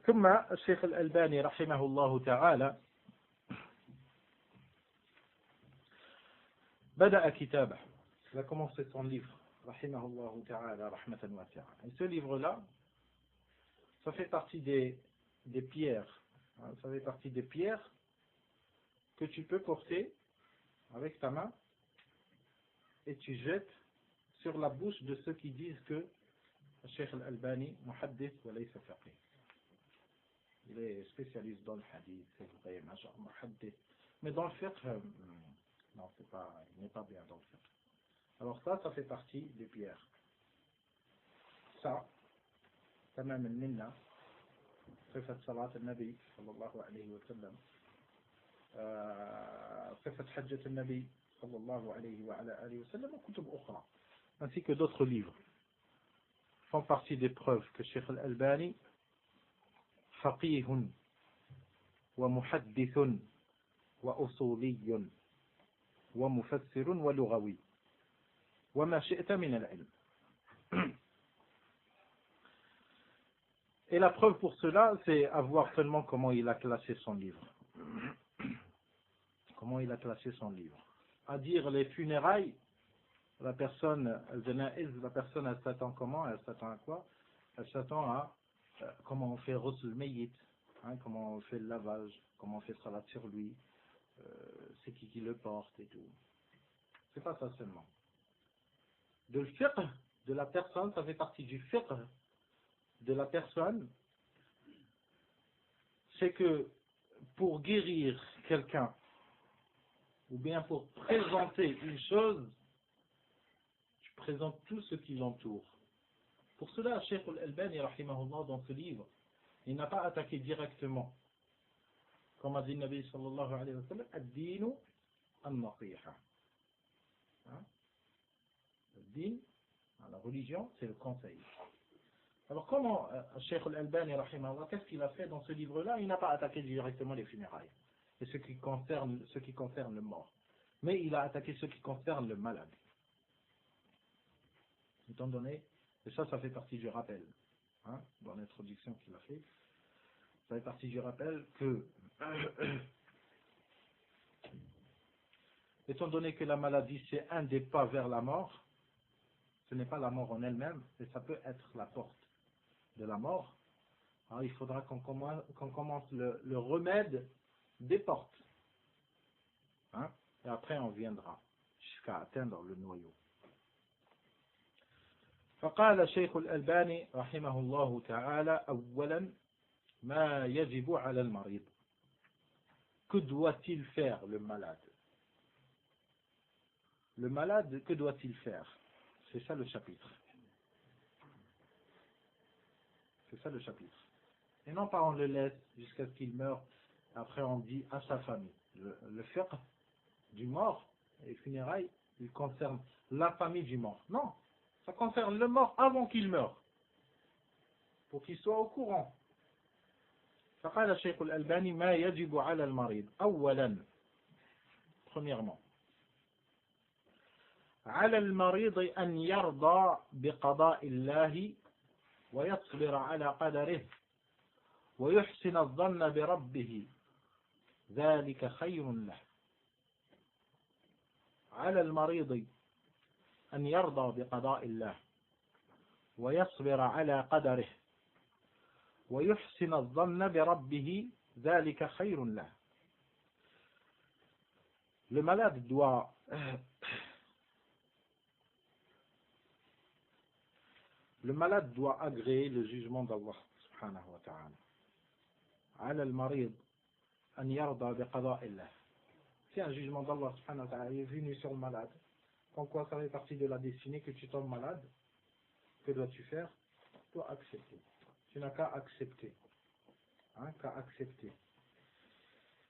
ثم الشيخ الألباني رحمه الله تعالى بدأ كتابه. Il a commencé son livre رحمه الله تعالى رحمة واسعة. Et ce livre-là, ça fait partie des pierres. Ça fait partie des pierres que tu peux porter avec ta main et tu jettes sur la bouche de ceux qui disent que le Cheikh Al-Albani muhaddith wa laysa faqih. Il est spécialiste dans le hadith, c'est vrai, muhaddith. Mais dans le fiqh, non, il n'est pas bien dans le fiqh. Alors ça fait partie des pierres. Ça, tamam al-minna, صفة صلاة النبي صلى الله عليه وسلم، صفة حجة النبي صلى الله عليه وعلى آله وسلم وكتب أخرى ainsi que d'autres livres font partie des preuves que Cheikh Al-Albani faqihun wa muhaddithun wa usuliyyun wa mufassirun wa lughawi wa ma shi'ta min al-ilm. Et la preuve pour cela, c'est à voir seulement comment il a classé son livre. Comment il a classé son livre. À dire les funérailles, la personne, la personne elle s'attend comment? Elle s'attend à quoi? Elle s'attend à comment on fait ghusl mayyit, comment on fait le lavage, comment on fait salat sur lui, c'est qui le porte et tout. C'est pas ça seulement. De le fiqh de la personne, ça fait partie du fiqh de la personne, c'est que pour guérir quelqu'un, ou bien pour présenter une chose, tu présentes tout ce qui l'entoure. Pour cela, Cheikh Al-Albani, rahimahullah, dans ce livre, il n'a pas attaqué directement. Comme a dit le Nabi sallallahu alayhi wa sallam, ad-dinu an-nasiha. Le din, la religion, c'est le conseil. Alors comment Cheikh Al-Albani, rahimahullah, qu'est-ce qu'il a fait dans ce livre-là? Il n'a pas attaqué directement les funérailles et ce qui concerne le mort. Mais il a attaqué ce qui concerne le malade. Étant donné, et ça fait partie du rappel, hein, dans l'introduction qu'il a fait, ça fait partie du rappel que, étant donné que la maladie c'est un des pas vers la mort, ce n'est pas la mort en elle-même, mais ça peut être la porte de la mort. Alors il faudra qu'on commence le remède des portes. Hein, et après on viendra jusqu'à atteindre le noyau. فقال شيخ الألباني رحمه الله تعالى أولا ما يجب على المريض. Que doit-il faire le malade? Le malade, que doit-il faire? C'est ça le chapitre. C'est ça le chapitre. Et non pas on le laisse jusqu'à ce qu'il meure, après on dit à sa famille. Le fiqh du mort, les funérailles, il concerne la famille du mort. Non, ça concerne le mort avant qu'il meure, pour qu'il soit au courant. فقال الشيخ الألباني ما يجب على المريض أولا. Premièrement, على المريض أن يرضى بقضاء الله ويصبر على قدره ويحسن الظن بربه ذلك خير له. على المريض أن يرضى بقضاء الله ويصبر على قدره ويحسن الظن بربه ذلك خير له. Le malade doit agréer le jugement d'Allah subhanahu wa ta'ala. على المريض أن يرضى بقضاء الله. C'est un jugement d'Allah subhanahu wa ta'ala, il est venu sur le malade. Comme quoi ça fait partie de la destinée que tu tombes malade. Que dois-tu faire? Tu dois accepter. Tu n'as qu'à accepter. Hein, qu'à accepter.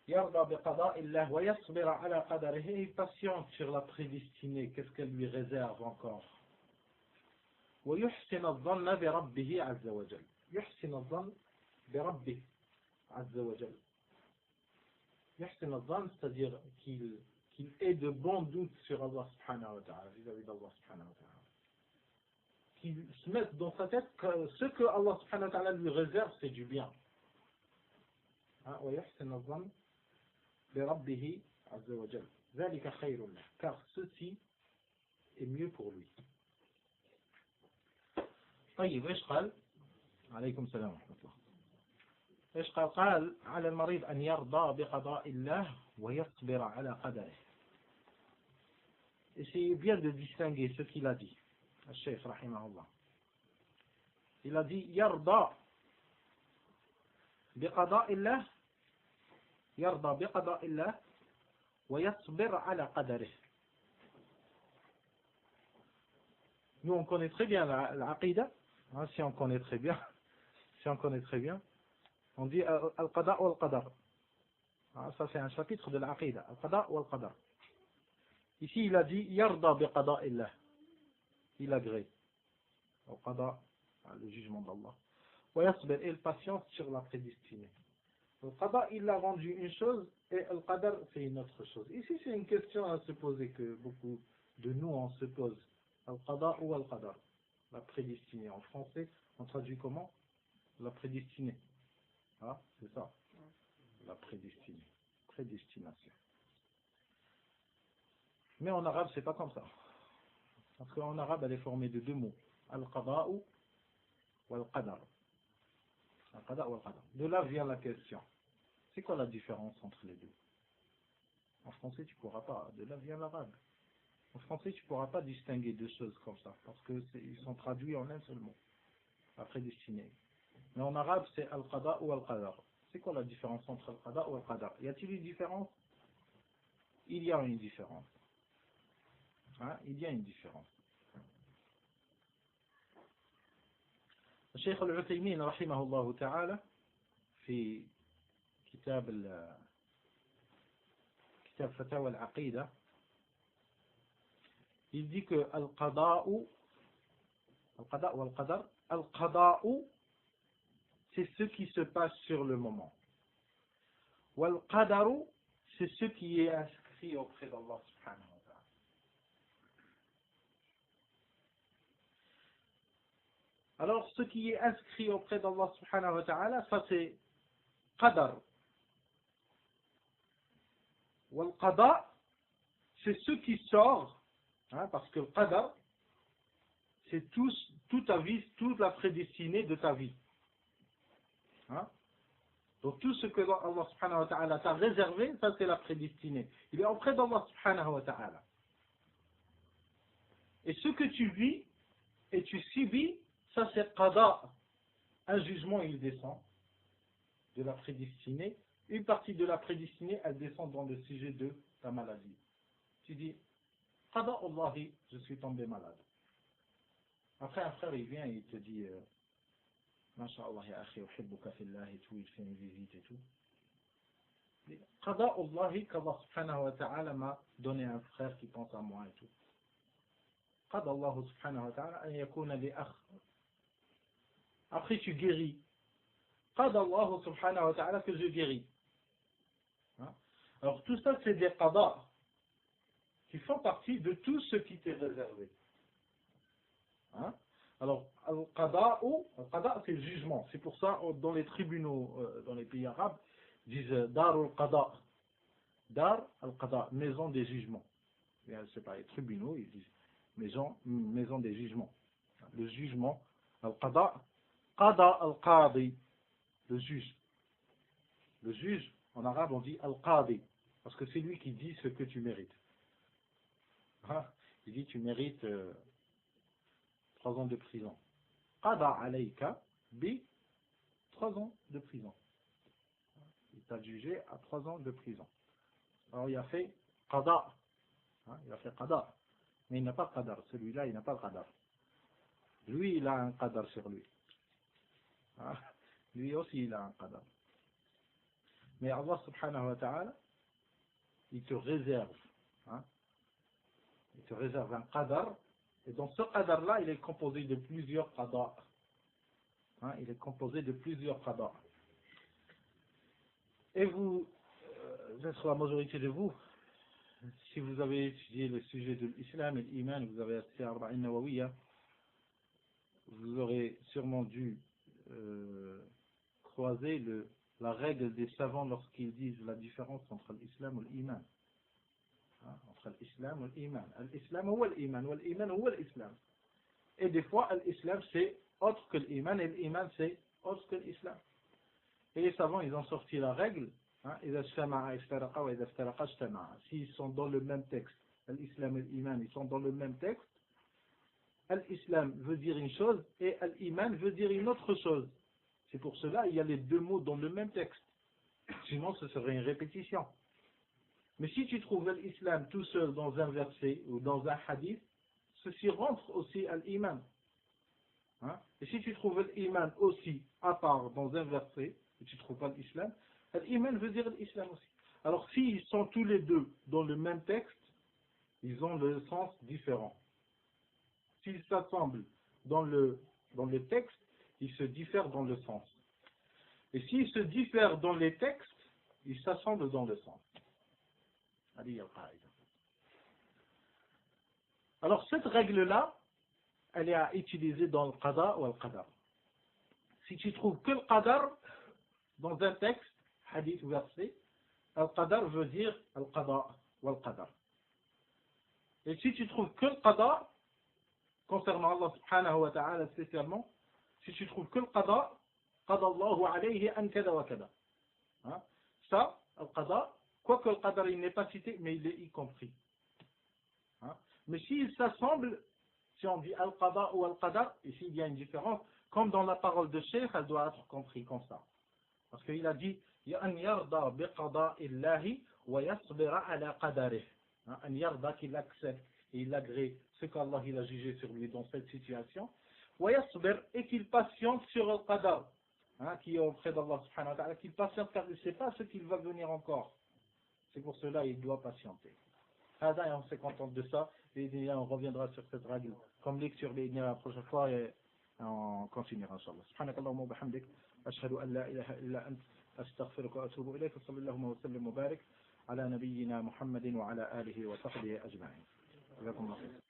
يرضى بقضاء الله ويصبر على قدره. Il patiente sur la prédestinée. Qu'est-ce qu'elle lui réserve encore? ويحسن الظن بربه عز وجل. يحسن الظن بربه عز وجل. يحسن الظن, c'est-à-dire qu'il ait de bons doutes sur Allah subhanahu wa ta'ala, vis-à-vis d'Allah subhanahu wa ta'ala. Qu'il se mette dans sa tête que ce que Allah subhanahu wa ta'ala lui réserve, c'est du bien. ويحسن الظن بربه عز وجل. ذلك خير له. Car ceci est mieux pour lui. طيب ايش قال؟ عليكم السلام ورحمة الله. ايش قال؟ قال على المريض أن يرضى بقضاء الله ويصبر على قدره. Et c'est bien de distinguer ce qu'il a dit, le Cheikh rahimahullah. Il a dit يرضى بقضاء الله, يرضى بقضاء الله ويصبر على قدره. Nous on connaît très bien l'aqida, hein, si on connaît très bien, on dit al-qada ou al-qadar. Ça c'est un chapitre de l'aqida, al-qada ou al-qadar. Ici il a dit yarda bi qada illah, il agrée au qada, le jugement d'Allah. Wa yasbir, il patiente sur la prédestinée. Le qada il a rendu une chose et al qadar c'est une autre chose. Ici c'est une question à se poser que beaucoup de nous on se pose. Al qada ou al qadar, la prédestinée. En français on traduit comment? La prédestinée. Ah, c'est ça. La prédestinée. Prédestination. Mais en arabe, c'est pas comme ça. Parce qu'en arabe, elle est formée de deux mots. Al-qada'u ou al-qadar. Al-qada' ou al-qadar. De là vient la question. C'est quoi la différence entre les deux? En français, tu pourras pas. De là vient l'arabe. En français, tu pourras pas distinguer deux choses comme ça. Parce qu'ils sont traduits en un seul mot. La prédestinée. Mais en arabe, c'est al-qada' ou al-qadar. C'est quoi la différence entre al-qada' ou al-qadar? Y a-t-il une différence? Il y a une différence. Hein? Il y a une différence. الشيخ العثيمين رحمه الله تعالى في كتاب فتاوى العقيدة, il dit que al-qada' والqadar Al-qada'u, c'est ce qui se passe sur le moment. Wal-qadaru, c'est ce qui est inscrit auprès d'Allah subhanahu wa ta'ala. Alors, ce qui est inscrit auprès d'Allah subhanahu wa ta'ala, ça c'est qadar. Wal-qada, c'est ce qui sort, hein, parce que le qadar, c'est toute ta vie, toute la prédestinée de ta vie. Hein? Donc tout ce que Allah subhanahu wa ta'ala t'a réservé, ça c'est la prédestinée. Il est auprès d'Allah subhanahu wa ta'ala. Et ce que tu vis et tu subis, ça c'est qada. Un jugement, il descend de la prédestinée. Une partie de la prédestinée, elle descend dans le sujet de ta maladie. Tu dis, qada Allahi, je suis tombé malade. Après, un frère, il vient et il te dit, Masha'Allah, ya akhi, uhibbuka fillah et tout, il fait une visite et tout. Qada Allahi, qu'Allah subhanahu wa ta'ala m'a donné un frère qui pense à moi et tout. Qada Allah subhanahu wa ta'ala an yakuna li akh. Après, tu guéris. Qada Allah subhanahu wa ta'ala que je guéris. Hein? Alors, tout ça, c'est des qada qui font partie de tout ce qui t'est réservé. Hein? Alors, al-qada, c'est le jugement. C'est pour ça, dans les tribunaux, dans les pays arabes, ils disent dar al-qada. Dar al-qada, maison des jugements. C'est pas les tribunaux, ils disent maison des jugements. Le jugement, al-qada, qada al-qadi, le juge. Le juge, en arabe, on dit al-qadi, parce que c'est lui qui dit ce que tu mérites. Hein? Il dit tu mérites 3 ans de prison. Qada alayka bi 3 ans de prison. Il t'a jugé à 3 ans de prison. Alors il a fait qada. Hein, il a fait qada. Mais il n'a pas qadar. Celui-là, il n'a pas qadar. Lui, il a un qadar sur lui. Hein, lui aussi, il a un qadar. Mais Allah subhanahu wa ta'ala, il te réserve. Hein, il te réserve un qadar. Et dans ce qadar-là, il est composé de plusieurs qadar. Hein, il est composé de plusieurs qadar. Et vous, êtes la majorité de vous, si vous avez étudié le sujet de l'islam et l'iman, vous avez assisté à Arba'in Nawawiya, vous aurez sûrement dû croiser la règle des savants lorsqu'ils disent la différence entre l'islam et l'iman. Entre l'islam et l'iman. L'islam ou l'iman, ou l'iman ou l'islam. Et des fois, l'islam c'est autre que l'iman et l'iman c'est autre que l'islam. Et les savants, ils ont sorti la règle, s'ils sont dans le même texte, l'islam et l'iman, ils sont dans le même texte, l'islam veut dire une chose et l'iman veut dire une autre chose. C'est pour cela il y a les deux mots dans le même texte. Sinon, ce serait une répétition. Mais si tu trouves l'islam tout seul dans un verset ou dans un hadith, ceci rentre aussi à l'iman. Hein? Et si tu trouves l'iman aussi à part dans un verset, et tu ne trouves pas l'islam, l'iman veut dire l'islam aussi. Alors s'ils sont tous les deux dans le même texte, ils ont le sens différent. S'ils s'assemblent dans le texte, ils se diffèrent dans le sens. Et s'ils se diffèrent dans les textes, ils s'assemblent dans le sens. Alors cette règle-là, elle est à utiliser dans le qada ou le qadar. Si tu trouves que le qadar dans un texte, hadith ou verset, le qadar veut dire le qada ou le qadar. Et si tu trouves que le qada, concernant Allah subhanahu wa ta'ala spécialement, si tu trouves que le qada, qada Allahu alayhi an kada wa kada. Ça, le qada, quoique le qadar il n'est pas cité, mais il est y compris. Mais s'ils s'assemblent, si on dit al-qada ou al-qadar, ici il y a une différence, comme dans la parole de Cheikh, elle doit être comprise comme ça. Parce qu'il a dit, an yarda bi qada'illahi wa yasbira ala qadarih. An yarda qu'il accepte et il agrée ce qu'Allah il a jugé sur lui dans cette situation, wa yasbir et qu'il patiente sur le qadar, qui est auprès d'Allah subhanahu wa ta'ala, qu'il patiente car il ne sait pas ce qu'il va venir encore. C'est pour cela il doit patienter. Et on se contente de ça, et on reviendra sur cette règle. Comme lecture la prochaine fois, et On continuera, Inch'Allah. Subhanakallahumma wa bihamdik. Ashhadu an la ilaha illa ant. Astaghfiruka wa atubu ilayk. Sallallahu wa sallam wa barik ala nabiyyina Muhammadin wa ala alihi wa sahbihi ajma'in. Jazakumullah khair.